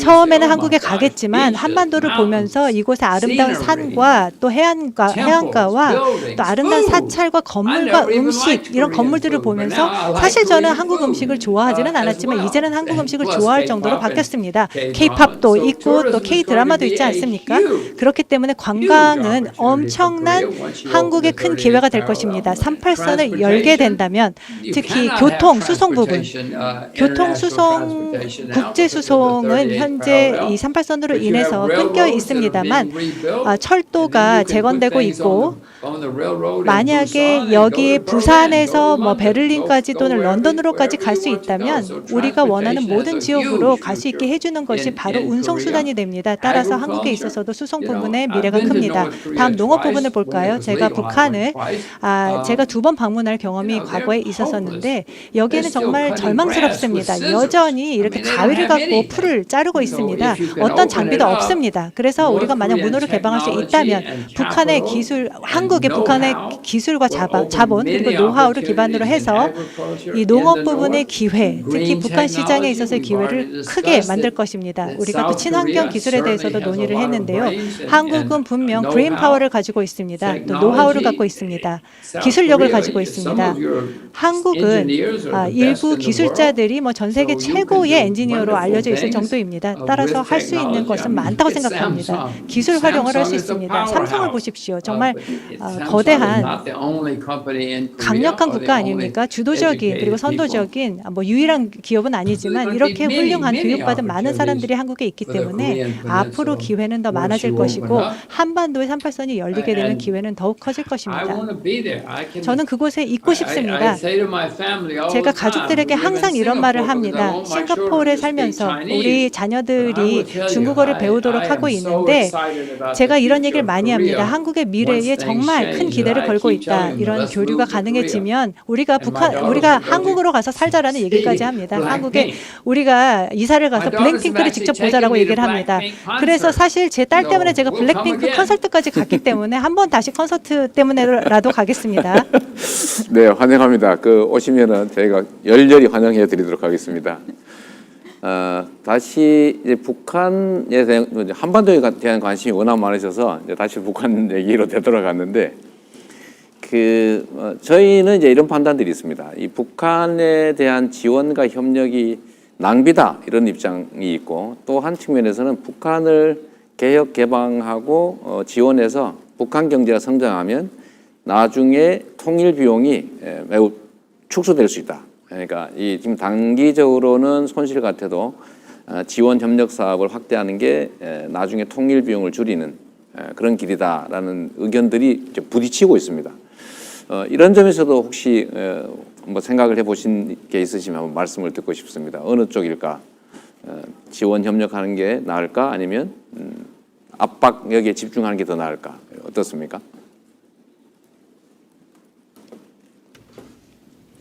처음에는 한국에 가겠지만 한반도를 보면서 이곳의 아름다운 산과 또 해안가와 또 아름다운 사찰과 건물과 음식 이런 건물들을 보면서 사실 저는 한국 음식을 좋아하지는 않았지만 이제는 한국 음식을 좋아할 정도로 바뀌었습니다. K-팝도 있고 또 K-드라마도 있지 않습니까? 그렇기 때문에 관광은 엄청난 한국의 큰 기회가 될 것입니다. 38선을 열게 된다면 특히 교통, 수송 부분, 교통, 수송, 국제 수송은 현재 이 38선으로 인해서 끊겨 있습니다만 철도가 재건되고 있고 만약에 여기 부산에서 베를린까지 또는 런던으로까지 갈 수 있다면 우리가 원하는 모든 지역으로 갈 수 있게 해주는 것이 바로 운송수단이 됩니다. 따라서 한국에 있어서도 수송 부분의 미래가 큽니다. 다음 농업 부분을 볼까요? 제가 북한을 제가 2번 방문할 경험이 과거에 있었었는데 여기에는 정말 절망스럽습니다. 여전히 이렇게 가위를 갖고 풀을 자르고 있습니다. 어떤 장비도 없습니다. 그래서 우리가 만약 문호를 개방할 수 있다면 북한의 기술, 한국의 북한의 기술과 자본 그리고 노하우를 기반으로 해서 이 농업 부분의 기회, 특히 북한 시장에 있어서의 기회를 크게 만들 것입니다. 우리가 또 친환경 기술에 대해서도 논의를 했는데요. 한국은 분명 그린 파워를 가지고 있습니다. 또 노하우를 갖고 있습니다. 기술력을 가지고 있습니다. 한국은 일부 기술자들이 뭐 전 세계 최고의 엔지니어로 알려져 있을 정도입니다. 따라서 할 수 있는 것은 많다고 생각합니다. 기술 활용을 할 수 있습니다. 삼성을 보십시오. 정말 거대한 강력한 국가 아닙니까? 주도적인 그리고 선도적인 뭐 유일한 기업은 아니지만 이렇게 훌륭한 교육받은 많은 사람들이 한국에 있기 때문에 앞으로 기회는 더 많아질 것이고 한반도의 38선이 열리게 되는 기회는 더욱 커질 것입니다. 저는 그곳에 있고 싶습니다. 제가 가족들에게 항상 이런 말을 합니다. 싱가포르에 살면서 우리 자녀들이 중국어를 배우도록 하고 있는데 제가 이런 얘기를 많이 합니다. 한국의 미래에 정말 큰 기대를 걸고 있다. 이런 교류가 가능해지면 우리가 한국으로 가서 살자라는 얘기까지 합니다. 한국에 우리가 이사를 가서 블랙핑크를 직접 보자라고 얘기를 합니다. 그래서 사실 제 딸 때문에 제가 블랙핑크 콘서트까지 갔기 때문에 한번 다시 콘서트 때문에라도 가겠습니다. 네, 환영합니다. 오시면은 저희가 열렬히 환영해 드리도록 하겠습니다. 다시 이제 북한에 대한 한반도에 대한 관심이 워낙 많으셔서 이제 다시 북한 얘기로 되돌아갔는데 저희는 이제 이런 판단들이 있습니다. 이 북한에 대한 지원과 협력이 낭비다 이런 입장이 있고 또 한 측면에서는 북한을 개혁 개방하고 지원해서 북한 경제가 성장하면 나중에 통일 비용이 매우 축소될 수 있다. 그러니까 지금 단기적으로는 손실 같아도 지원 협력 사업을 확대하는 게 나중에 통일 비용을 줄이는 그런 길이다라는 의견들이 이제 부딪히고 있습니다. 이런 점에서도 혹시 뭐 생각을 해보신 게 있으시면 한번 말씀을 듣고 싶습니다. 어느 쪽일까? 지원 협력하는 게 나을까? 아니면 압박력에 집중하는 게 더 나을까? 어떻습니까?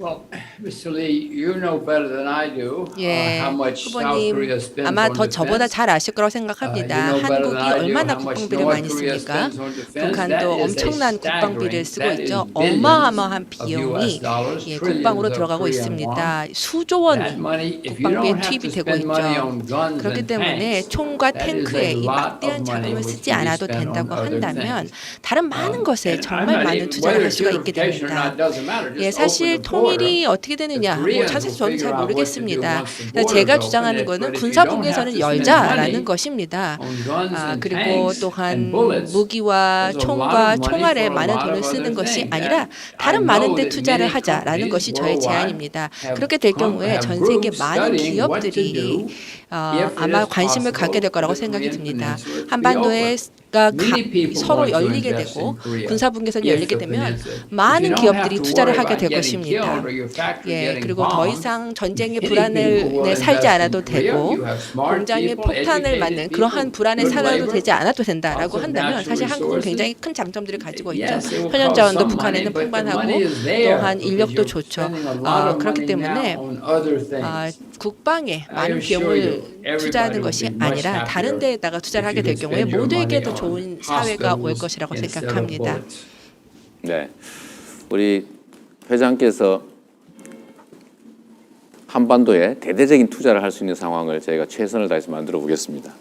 Well, Mr. Lee, you know better than I do 예, how much South 후보님 Korea spends 아마 on 더 저보다 defense. 잘 아실 거라고 생각합니다. You know better 한국이 than I do 얼마나 how much 국방비를 많이 North Korea 씁니까? spends on defense. 북한도 That is a 엄청난 국방비를 staggering, 쓰고 that is 있죠. billions 어마어마한 of 비용이 US dollars, 예, trillions 국방으로 of 들어가고 Korean 있습니다. won. 수조 That 원이 money, if you 국방비에 don't have 투입이 to 되고 spend money 있죠. on guns 그렇기 and 때문에 tanks, 총과 that is 탱크에 a 이 lot 막대한 of money 자금을 which 쓰지 can be 않아도 spent on 된다고 other 한다면 things. 다른 많은 것에 And I'm 정말 not 많은 even- 투자를 whether 할 수가 있게 purification or 됩니다. not doesn't matter. Just 예, open 사실 the border. 통일이 어떻게 되느냐, 뭐 Koreans 사실 will 저는 figure 잘 out what to do 모르겠습니다. once the 그러니까 border 제가 is 주장하는 open. 거는 But if you don't 군사분계선을 have to spend 열자라는 money 것입니다. on guns and 그리고 tanks 또한 and bullets, 무기와 there's a lot 총과 of money 총알에 for a 많은 lot 돈을 of 쓰는 other 것이 things. 아니라 And I 다른 know 많은 데 that 투자를 many 하자라는 companies 것이 저의 worldwide 제안입니다. have 그렇게 될 경우에 have 전 세계 groups 많은 studying what to 기업들이 do if it 아마 is 관심을 possible 갖게 될 거라고 for the 생각이 Korean 듭니다. peninsula to be 한반도가 open. Many people 서로 want to 열리게 invest 되고 in Korea 군사분계선이 if 열리게 the 되면 peninsula. If you 많은 don't 기업들이 have to 투자를 worry 하게 될 about getting 것입니다. killed or your factory 예, getting 그리고 더 bombed, 이상 전쟁의 many 불안에 people will 살지 invest 않아도 in Korea. 되고 You have smart 공장에 people, 폭탄을 educated 맞는 people, 그러한 불안에 good 살아도 labor, 되지 않아도 된다라고 lots of 한다면 natural 사실 한국은 resources. 굉장히 큰 장점들을 가지고 있죠. Yes, it will 현역자원도 cost some 북한에는 money, but the 풍부하고 money is there 또한 because 인력도 you're 좋죠. spending a lot of 그렇기 money 때문에 now on other things. 국방에 I 많은 assure 비용을 you, everybody 투자하는 will 것이 be much 아니라 happier 다른 데에다가 투자를 if 하게 you 될 could 경우에 spend your 모두에게도 money 좋은 on 사회가 올 hospitals 것이라고 instead of 생각합니다. bullets. 네, 우리 회장께서 한반도에 대대적인 투자를 할 수 있는 상황을 저희가 최선을 다해서 만들어 보겠습니다.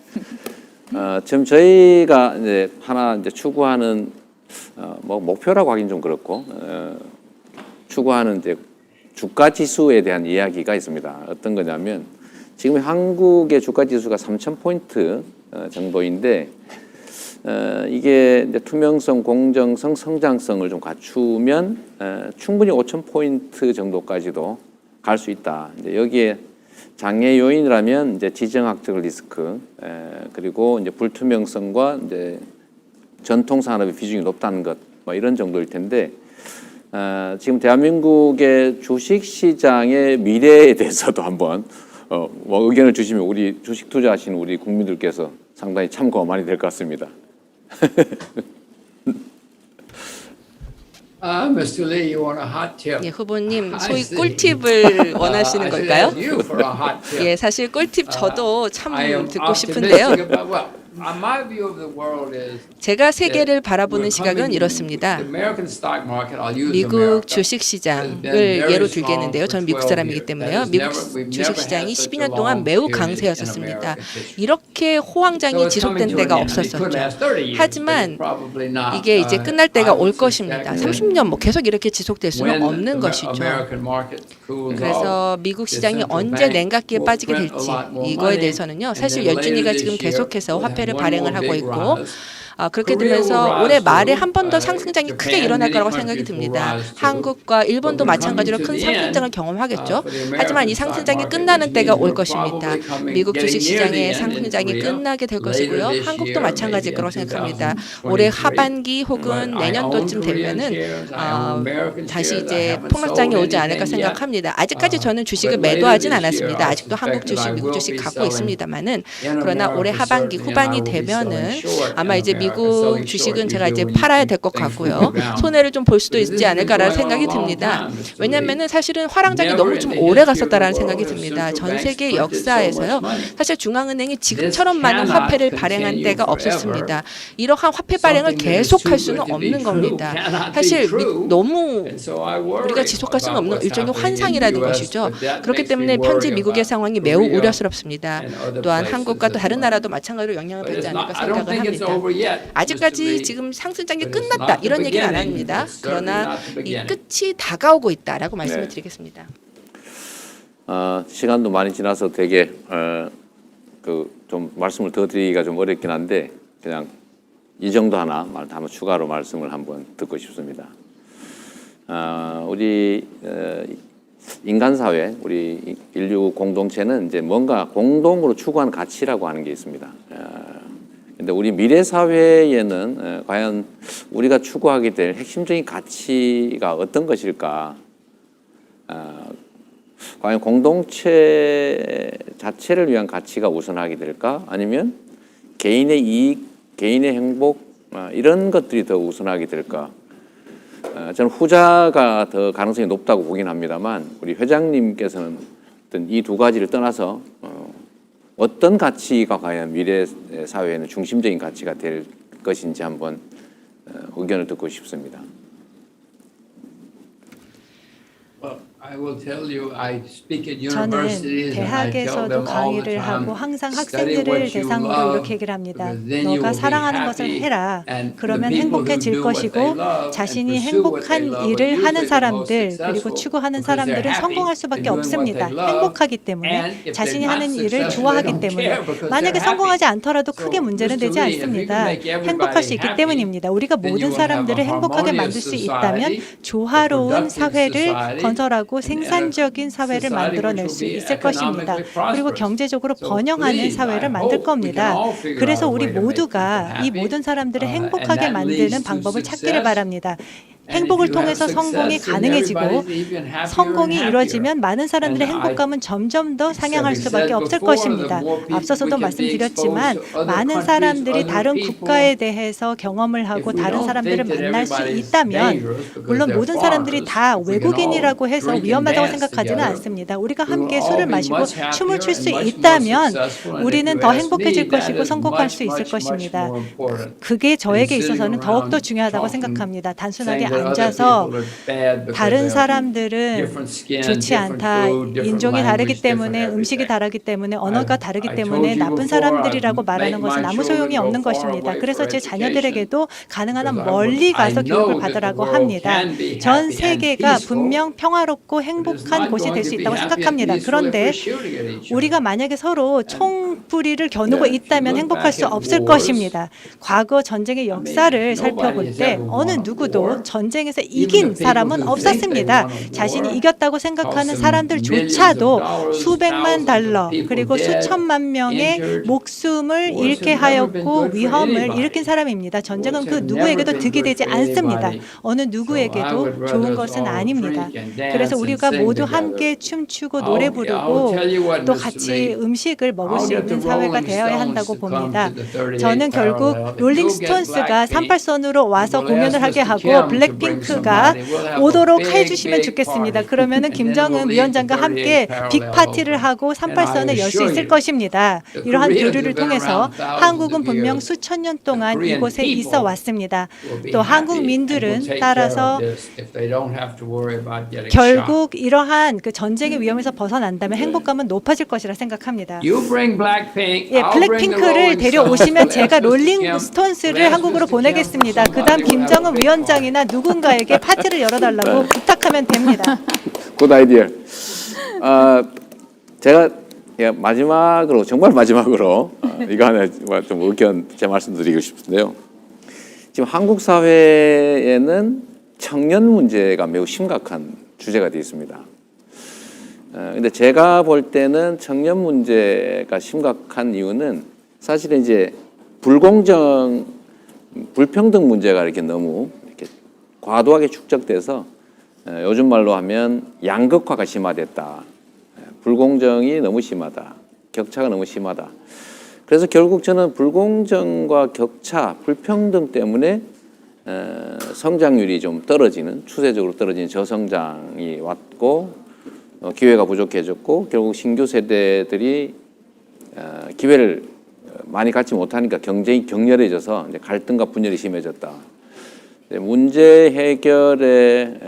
지금 저희가 이제 하나 이제 추구하는 뭐 목표라고 하긴 좀 그렇고 추구하는 이제 주가 지수에 대한 이야기가 있습니다. 어떤 거냐면 지금 한국의 주가 지수가 3,000포인트 정도인데 이게 이제 투명성, 공정성, 성장성을 좀 갖추면 충분히 5,000포인트 정도까지도 갈 수 있다. 이제 여기에 장애 요인이라면 이제 지정학적 리스크, 그리고 이제 불투명성과 이제 전통 산업의 비중이 높다는 것, 뭐 이런 정도일 텐데 지금 대한민국의 주식 시장의 미래에 대해서도 한번 뭐 의견을 주시면 우리 주식 투자하시는 우리 국민들께서 상당히 참고가 많이 될 것 같습니다. Mr. Lee, you want a hot tip? 예, 후보님 I 소위 see. 꿀팁을 원하시는 I should 걸까요? ask you for a hot tip. 예, 사실 꿀팁 저도 참 I am 듣고 싶은데요. optimistic about, well, My view of the world is 제가 세계를 바라보는 시각은 이렇습니다. 미국 주식 시장을 예로 들겠는데요. 저는 미국 사람이기 때문에요. 미국 주식 시장이 12년 동안 매우 강세였었습니다. 이렇게 호황장이 지속된 때가 없었었죠. 하지만 이게 이제 끝날 때가 올 것입니다. 30년 뭐 계속 이렇게 지속될 수는 없는 것이죠. 그래서 미국 시장이 언제 냉각기에 빠지게 될지 이거에 대해서는요. 사실 연준이가 지금 계속해서 화폐를 발행을 하고 있고 그렇게 되면서 올해 말에 한 번 더 상승장이 크게 일어날 거라고 생각이 듭니다. 한국과 일본도 마찬가지로 큰 상승장을 경험하겠죠. 하지만 이 상승장이 끝나는 때가 올 것입니다. 미국 주식시장의 상승장이 끝나게 될 것이고요. 한국도 마찬가지일 거라고 생각합니다. 올해 하반기 혹은 내년도쯤 되면은 다시 이제 폭락장이 오지 않을까 생각합니다. 아직까지 저는 주식을 매도하진 않았습니다. 아직도 한국 주식, 미국 주식 갖고 있습니다만은 그러나 올해 하반기 후반이 되면은 아마 이제 미국 주식은 제가 이제 팔아야 될 것 같고요. 손해를 좀 볼 수도 있지 않을까라는 생각이 듭니다. 왜냐하면은 사실은 화랑장이 너무 좀 오래 갔었다라는 생각이 듭니다. 전 세계 역사에서요. 사실 중앙은행이 지금처럼 많은 화폐를 발행한 때가 없었습니다. 이러한 화폐 발행을 계속할 수는 없는 겁니다. 사실 너무 우리가 지속할 수는 없는 일종의 환상이라는 것이죠. 그렇기 때문에 현재 미국의 상황이 매우 우려스럽습니다. 또한 한국과 또 다른 나라도 마찬가지로 영향을 받지 않을까 생각을 합니다. 아직까지 지금 상승장이 끝났다 이런 얘기는 안 합니다. 그러나 이 끝이 다가오고 있다라고 말씀을 드리겠습니다. 시간도 많이 지나서 되게 좀 말씀을 더 드리기가 좀 어렵긴 한데 그냥 이 정도 하나 추가로 말씀을 한번 듣고 싶습니다. 우리 인간 사회, 우리 인류 공동체는 이제 뭔가 공동으로 추구하는 가치라고 하는 게 있습니다. 근데 우리 미래 사회에는 과연 우리가 추구하게 될 핵심적인 가치가 어떤 것일까? 과연 공동체 자체를 위한 가치가 우선하게 될까? 아니면 개인의 이익, 개인의 행복 이런 것들이 더 우선하게 될까? 저는 후자가 더 가능성이 높다고 보긴 합니다만 우리 회장님께서는 어떤 이 두 가지를 떠나서 어떤 가치가 과연 미래 사회에는 중심적인 가치가 될 것인지 한번 의견을 듣고 싶습니다. 저는 대학에서도 강의를 하고 항상 학생들을 대상으로 이렇게 얘기를 합니다. 너가 사랑하는 것을 해라. 그러면 행복해질 것이고 자신이 행복한 일을 하는 사람들 그리고 추구하는 사람들은 성공할 수밖에 없습니다. 행복하기 때문에 자신이 하는 일을 좋아하기 때문에 만약에 성공하지 않더라도 크게 문제는 되지 않습니다. 행복할 수 있기 때문입니다. 우리가 모든 사람들을 행복하게 만들 수 있다면 조화로운 사회를 건설하고 생산적인 사회를 만들어낼 수 있을 것입니다. 그리고 경제적으로 번영하는 사회를 만들 겁니다. 그래서 우리 모두가 이 모든 사람들을 행복하게 만드는 방법을 찾기를 바랍니다. 행복을 통해서 성공이 가능해지고 성공이 이루어지면 많은 사람들의 행복감은 점점 더 상향할 수밖에 없을 것입니다. 앞서서도 말씀드렸지만 많은 사람들이 다른 국가에 대해서 경험을 하고 다른 사람들을 만날 수 있다면 물론 모든 사람들이 다 외국인이라고 해서 위험하다고 생각하지는 않습니다. 우리가 함께 술을 마시고 춤을 출 수 있다면 우리는 더 행복해질 것이고 성공할 수 있을 것입니다. 그게 저에게 있어서는 더욱더 중요하다고 생각합니다. 단순하게 앉아서 다른 사람들은 좋지 않다. 인종이 다르기 때문에 음식이 다르기 때문에 언어가 다르기 때문에 나쁜 사람들이라고 말하는 것은 아무 소용이 없는 것입니다. 그래서 제 자녀들에게도 가능한 한 멀리 가서 교육을 받으라고 합니다. 전 세계가 분명 평화롭고 행복한 곳이 될 수 있다고 생각합니다. 그런데 우리가 만약에 서로 총부리를 겨누고 있다면 행복할 수 없을 것입니다. 과거 전쟁의 역사를 살펴볼 때 어느 누구도 전쟁에서 이긴 사람은 없었습니다. 자신이 이겼다고 생각하는 사람들조차도 수백만 달러 그리고 수천만 명의 목숨을 잃게 하였고 위험을 일으킨 사람입니다. 전쟁은 그 누구에게도 득이 되지 않습니다. 어느 누구에게도 좋은 것은 아닙니다. 그래서 우리가 모두 함께 춤추고 노래 부르고 또 같이 음식을 먹을 수 있는 사회가 되어야 한다고 봅니다. 저는 결국 롤링스톤스가 38선으로 와서 공연을 하게 하고 블랙 블랙핑크가 오도록 해주시면 좋겠습니다. 그러면은 김정은 위원장과 함께 빅파티를 하고 38선을 열 수 있을 것입니다. 이러한 교류를 통해서 한국은 분명 수천 년 동안 이곳에 있어 왔습니다. 또 한국민들은 따라서 결국 이러한 그 전쟁의 위험에서 벗어난다면 행복감은 높아질 것이라 생각합니다. 예, 블랙핑크를 데려오시면 제가 롤링 스톤스를 한국으로 보내겠습니다. 그다음 김정은 위원장이나 누군가에게 파티를 열어달라고 부탁하면 됩니다. 굿 아이디어. 제가 마지막으로 정말 마지막으로 이거 하나 좀 의견 제 말씀드리고 싶은데요. 지금 한국 사회에는 청년 문제가 매우 심각한 주제가 되어 있습니다. 근데 제가 볼 때는 청년 문제가 심각한 이유는 사실은 이제 불공정, 불평등 문제가 이렇게 너무 이렇게 과도하게 축적돼서 요즘 말로 하면 양극화가 심화됐다. 불공정이 너무 심하다. 격차가 너무 심하다. 그래서 결국 저는 불공정과 격차, 불평등 때문에 성장률이 좀 떨어지는, 추세적으로 떨어지는 저성장이 왔고 기회가 부족해졌고 결국 신규 세대들이 기회를 많이 갖지 못하니까 경쟁이 격렬해져서 이제 갈등과 분열이 심해졌다. 문제 해결의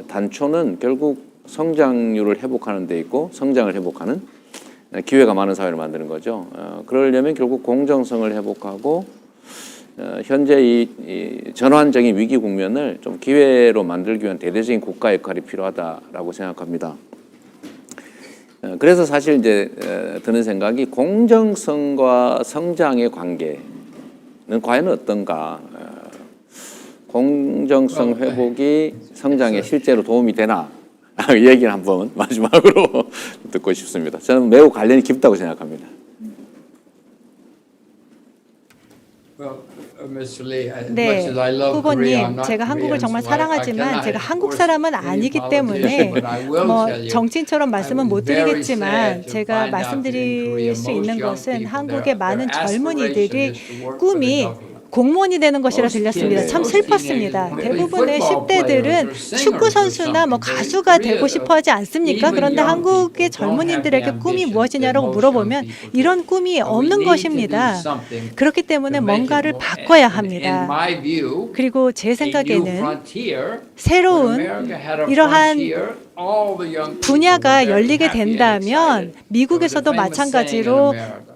단초는 결국 성장률을 회복하는 데 있고 성장을 회복하는 기회가 많은 사회를 만드는 거죠. 그러려면 결국 공정성을 회복하고 현재 이 전환적인 위기 국면을 좀 기회로 만들기 위한 대대적인 국가 역할이 필요하다라고 생각합니다. 그래서 사실 이제 드는 생각이 공정성과 성장의 관계는 과연 어떤가? 공정성 회복이 성장에 실제로 도움이 되나? 이 얘기를 한번 마지막으로 듣고 싶습니다. 저는 매우 관련이 깊다고 생각합니다. 네, 후보님, 제가 한국을 정말 사랑하지만 제가 한국 사람은 아니기 때문에 뭐 정치인처럼 말씀은 못 드리겠지만 제가 말씀드릴 수 있는 것은 한국의 많은 젊은이들이 꿈이 공무원이 되는 것이라 들렸습니다. 참 슬펐습니다. 대부분의 10대들은 축구 선수나 뭐 가수가 되고 싶어 하지 않습니까? 그런데 한국의 젊은이들에게 꿈이 무엇이냐고 물어보면 이런 꿈이 없는 것입니다. 그렇기 때문에 뭔가를 바꿔야 합니다. 그리고 제 생각에는 새로운 이러한 분야가 열리게 된다면 미국에서도 마찬가지로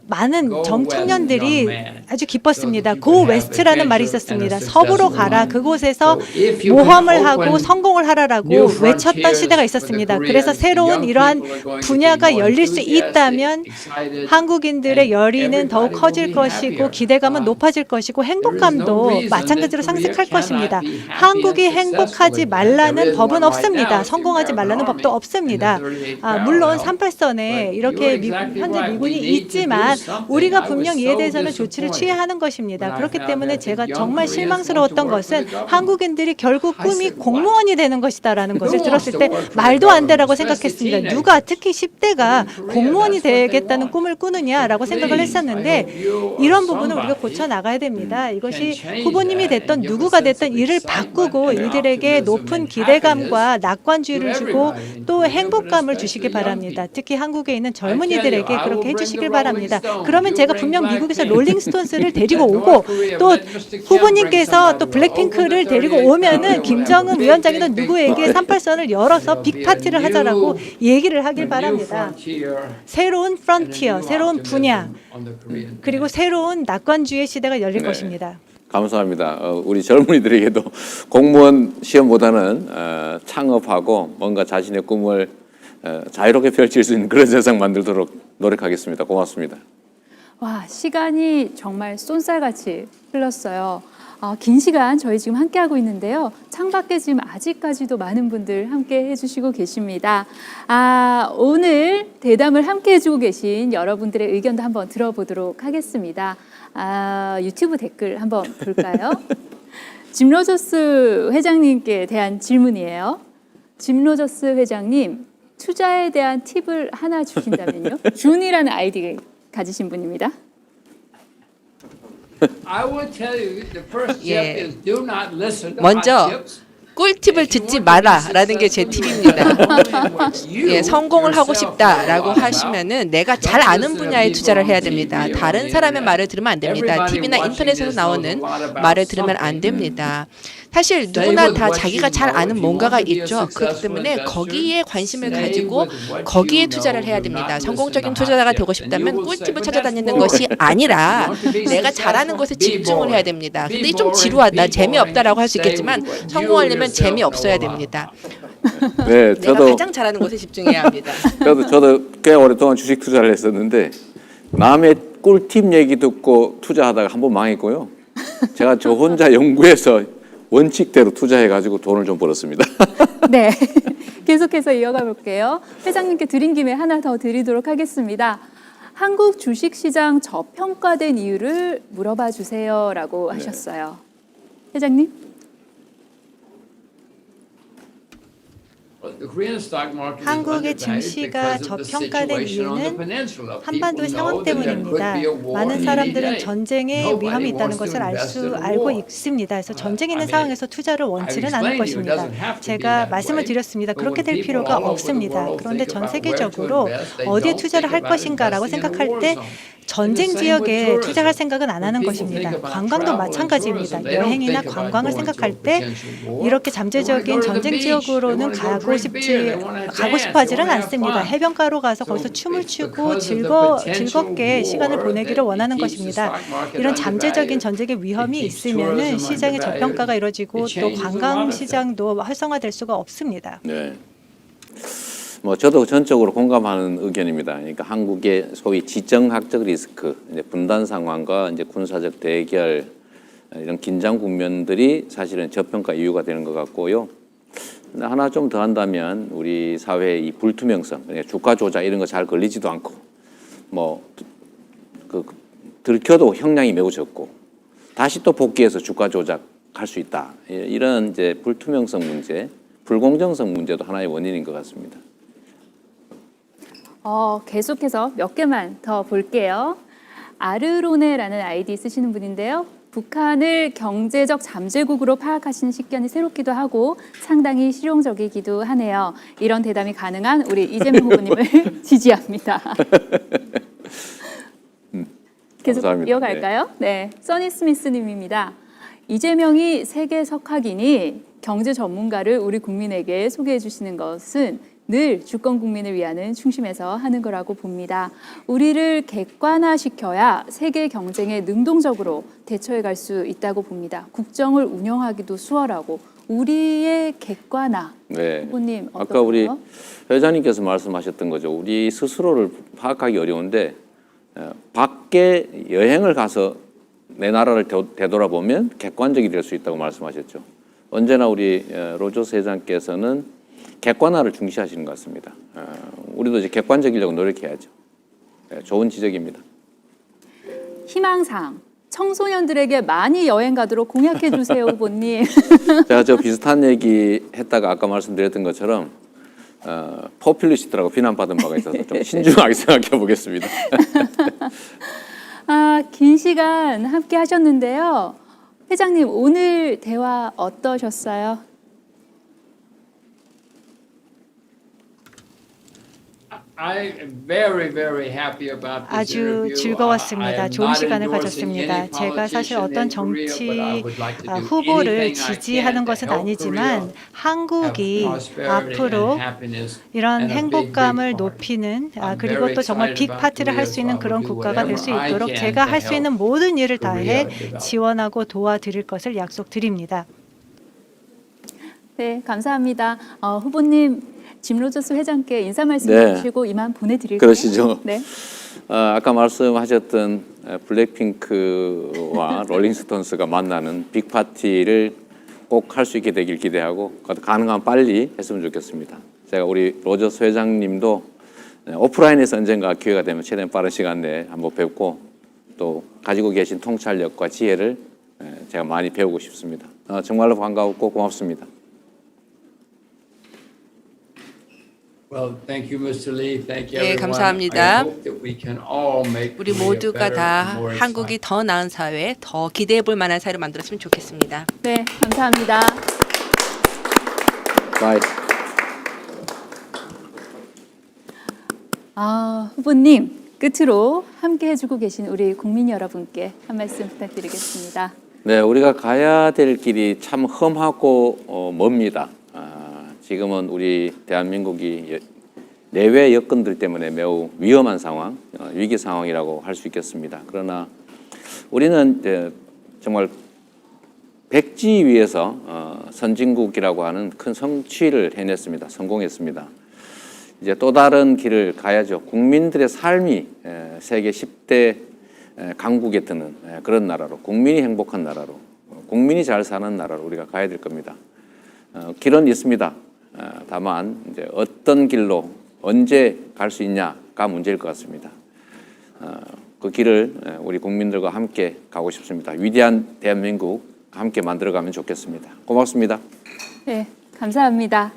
많은 정청년들이 아주 기뻤습니다. 고 웨스트라는 말이 있었습니다. 서부로 가라. 그곳에서 모험을 하고 성공을 하라라고 외쳤던 시대가 있었습니다. 그래서 새로운 이러한 분야가 열릴 수 있다면 한국인들의 열의는 더욱 커질 것이고 기대감은 높아질 것이고 행복감도 마찬가지로 상승할 것입니다. 한국이 행복하지 말라는 법은 없습니다. 성공하지 말라는 법도 없습니다. 물론 38선에 이렇게 현재 미군이 있지만 우리가 분명 이에 대해서는 조치를 취해야 하는 것입니다. 그렇기 때문에 제가 정말 실망스러웠던 것은 한국인들이 결국 꿈이 공무원이 되는 것이다라는 것을 들었을 때 말도 안 되라고 생각했습니다. 누가 특히 10대가 공무원이 되겠다는 꿈을 꾸느냐라고 생각을 했었는데 이런 부분은 우리가 고쳐 나가야 됩니다. 이것이 후보님이 됐던 누구가 됐던 이를 바꾸고 이들에게 높은 기대감과 낙관주의를 주고 또 행복감을 주시기 바랍니다. 특히 한국에 있는 젊은이들에게 그렇게 해주시길 바랍니다. 그러면 제가 분명 미국에서 롤링스톤스를 데리고 오고 또 후보님께서 또 블랙핑크를 데리고 오면은 김정은 위원장이든 누구에게 38선을 열어서 빅파티를 하자라고 얘기를 하길 바랍니다. 새로운 프론티어, 새로운 분야 그리고 새로운 낙관주의 시대가 열릴 것입니다. 감사합니다. 우리 젊은이들에게도 공무원 시험보다는 창업하고 뭔가 자신의 꿈을 자유롭게 펼칠 수 있는 그런 세상 만들도록 노력하겠습니다. 고맙습니다. 와, 시간이 정말 쏜살같이 흘렀어요. 긴 시간 저희 지금 함께하고 있는데요. 창밖에 지금 아직까지도 많은 분들 함께 해주시고 계십니다. 오늘 대담을 함께 해주고 계신 여러분들의 의견도 한번 들어보도록 하겠습니다. 유튜브 댓글 한번 볼까요? 짐 로저스 회장님께 대한 질문이에요. 짐 로저스 회장님, 투자에 대한 팁을 하나 주신다면요? 준이라는 아이디 가지신 분입니다. 먼저 꿀팁을 듣지 마라라는 게 제 팁입니다. 예, 성공을 하고 싶다라고 하시면은 내가 잘 아는 분야에 투자를 해야 됩니다. 다른 사람의 말을 들으면 안 됩니다. TV나 인터넷에서 나오는 말을 들으면 안 됩니다. 사실 누구나 다 자기가 잘 아는 뭔가가 있죠. 그렇기 때문에 거기에 관심을 가지고 거기에 투자를 해야 됩니다. 성공적인 투자자가 되고 싶다면 꿀팁을 찾아다니는 것이 아니라 내가 잘하는 것에 집중을 해야 됩니다. 근데 좀 지루하다, 재미없다라고 할 수 있겠지만 성공하려면 재미없어야 됩니다. 네, 내가 가장 잘하는 것에 집중해야 합니다. 저도 꽤 오랫동안 주식 투자를 했었는데 남의 꿀팁 얘기 듣고 투자하다가 한 번 망했고요. 제가 저 혼자 연구해서 원칙대로 투자해가지고 돈을 좀 벌었습니다. 네, 계속해서 이어가 볼게요. 회장님께 드린 김에 하나 더 드리도록 하겠습니다. 한국 주식시장 저평가된 이유를 물어봐 주세요라고 하셨어요. 회장님? 한국의 증시가 저평가된 이유는 한반도의 상황 때문입니다. 많은 사람들은 전쟁의 위험이 있다는 것을 알고 있습니다. 그래서 전쟁이 있는 상황에서 투자를 원치는 않을 것입니다. 제가 말씀을 드렸습니다. 그렇게 될 필요가 없습니다. 그런데 전 세계적으로 어디에 투자를 할 것인가라고 생각할 때 전쟁 지역에 투자할 생각은 안 하는 것입니다. 관광도 마찬가지입니다. 여행이나 관광을 생각할 때 이렇게 잠재적인 전쟁 지역으로는 가고 싶어 하지는 않습니다. 해변가로 가서 거기서 춤을 추고 즐겁게 시간을 보내기를 원하는 것입니다. 이런 잠재적인 전쟁의 위험이 있으면은 시장의 저평가가 이루어지고 또 관광 시장도 활성화될 수가 없습니다. 네. 뭐 저도 전적으로 공감하는 의견입니다. 그러니까 한국의 소위 지정학적 리스크, 이제 분단 상황과 이제 군사적 대결 이런 긴장 국면들이 사실은 저평가 이유가 되는 것 같고요. 하나 좀 더 한다면 우리 사회의 이 불투명성, 주가 조작 이런 거 잘 걸리지도 않고 뭐 들켜도 형량이 매우 적고 다시 또 복귀해서 주가 조작할 수 있다. 이런 이제 불투명성 문제, 불공정성 문제도 하나의 원인인 것 같습니다. 계속해서 몇 개만 더 볼게요. 아르로네라는 아이디 쓰시는 분인데요. 북한을 경제적 잠재국으로 파악하시는 식견이 새롭기도 하고 상당히 실용적이기도 하네요. 이런 대담이 가능한 우리 이재명 후보님을 지지합니다. 계속 감사합니다. 이어갈까요? 네, 써니 스미스님입니다. 이재명이 세계 석학이니 경제 전문가를 우리 국민에게 소개해 주시는 것은 늘 주권 국민을 위하는 중심에서 하는 거라고 봅니다. 우리를 객관화시켜야 세계 경쟁에 능동적으로 대처해 갈 수 있다고 봅니다. 국정을 운영하기도 수월하고 우리의 객관화. 네. 후보님 어떤가요? 아까 우리 회장님께서 말씀하셨던 거죠. 우리 스스로를 파악하기 어려운데 밖에 여행을 가서 내 나라를 되돌아보면 객관적이 될 수 있다고 말씀하셨죠. 언제나 우리 로저스 회장께서는 객관화를 중시하시는 것 같습니다. 우리도 이제 객관적이려고 노력해야죠. 좋은 지적입니다. 희망상 청소년들에게 많이 여행 가도록 공약해 주세요, 후보님. 제가 저 비슷한 얘기 했다가 아까 말씀드렸던 것처럼 포퓰리스트라고 비난받은 바가 있어서 좀 신중하게 생각해 보겠습니다. 긴 시간 함께 하셨는데요. 회장님, 오늘 대화 어떠셨어요? 아주 즐거웠습니다. 좋은 시간을 가졌습니다. 제가 사실 어떤 정치 후보를 지지하는 것은 아니지만 한국이 앞으로 이런 행복감을 높이는 그리고 또 정말 빅 파티를 할 수 있는 그런 국가가 될 수 있도록 제가 할 수 있는 모든 일을 다해 지원하고 도와드릴 것을 약속드립니다. 네, 감사합니다. 후보님, 짐 로저스 회장께 인사 말씀 주시고 이만 보내드릴게요. 그러시죠. 네. 아까 말씀하셨던 블랙핑크와 롤링스톤스가 만나는 빅파티를 꼭 할 수 있게 되길 기대하고 가능하면 빨리 했으면 좋겠습니다. 제가 우리 로저스 회장님도 오프라인에서 언젠가 기회가 되면 최대한 빠른 시간 내에 한번 뵙고 또 가지고 계신 통찰력과 지혜를 제가 많이 배우고 싶습니다. 정말로 반가웠고 고맙습니다. 네, 감사합니다. 우리 모두가 다 한국이 더 나은 사회, 더 기대해 볼 만한 사회를 만들었으면 좋겠습니다. 네, 감사합니다. 바이. 후보님 끝으로 함께 해주고 계신 우리 국민 여러분께 한 말씀 부탁드리겠습니다. 네, 우리가 가야 될 길이 참 험하고 멉니다. 지금은 우리 대한민국이 내외 여건들 때문에 매우 위험한 상황, 위기 상황이라고 할 수 있겠습니다. 그러나 우리는 이제 정말 백지 위에서 선진국이라고 하는 큰 성취를 해냈습니다. 성공했습니다. 이제 또 다른 길을 가야죠. 국민들의 삶이 세계 10대 강국에 드는 그런 나라로, 국민이 행복한 나라로, 국민이 잘 사는 나라로 우리가 가야 될 겁니다. 길은 있습니다. 다만 이제 어떤 길로 언제 갈 수 있냐가 문제일 것 같습니다. 그 길을 우리 국민들과 함께 가고 싶습니다. 위대한 대한민국 함께 만들어가면 좋겠습니다. 고맙습니다. 네, 감사합니다.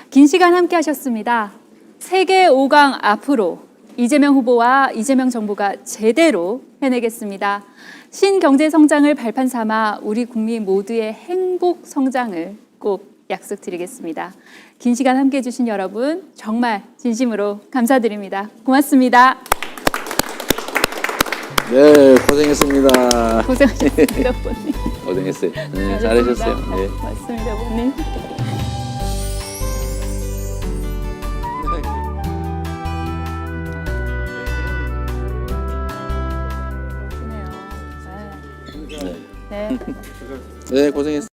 긴 시간 함께 하셨습니다. 세계 5강 앞으로 이재명 후보와 이재명 정부가 제대로 해내겠습니다. 신경제 성장을 발판 삼아 우리 국민 모두의 행복 성장을 꼭 약속드리겠습니다. 긴 시간 함께 해주신 여러분 정말 진심으로 감사드립니다. 고맙습니다. 네, 고생했습니다. 고생하셨습니다, 후보님. 고생했어요. 잘하셨어요. 네. 고맙습니다, 후보님. 네. 네, 고생했어요.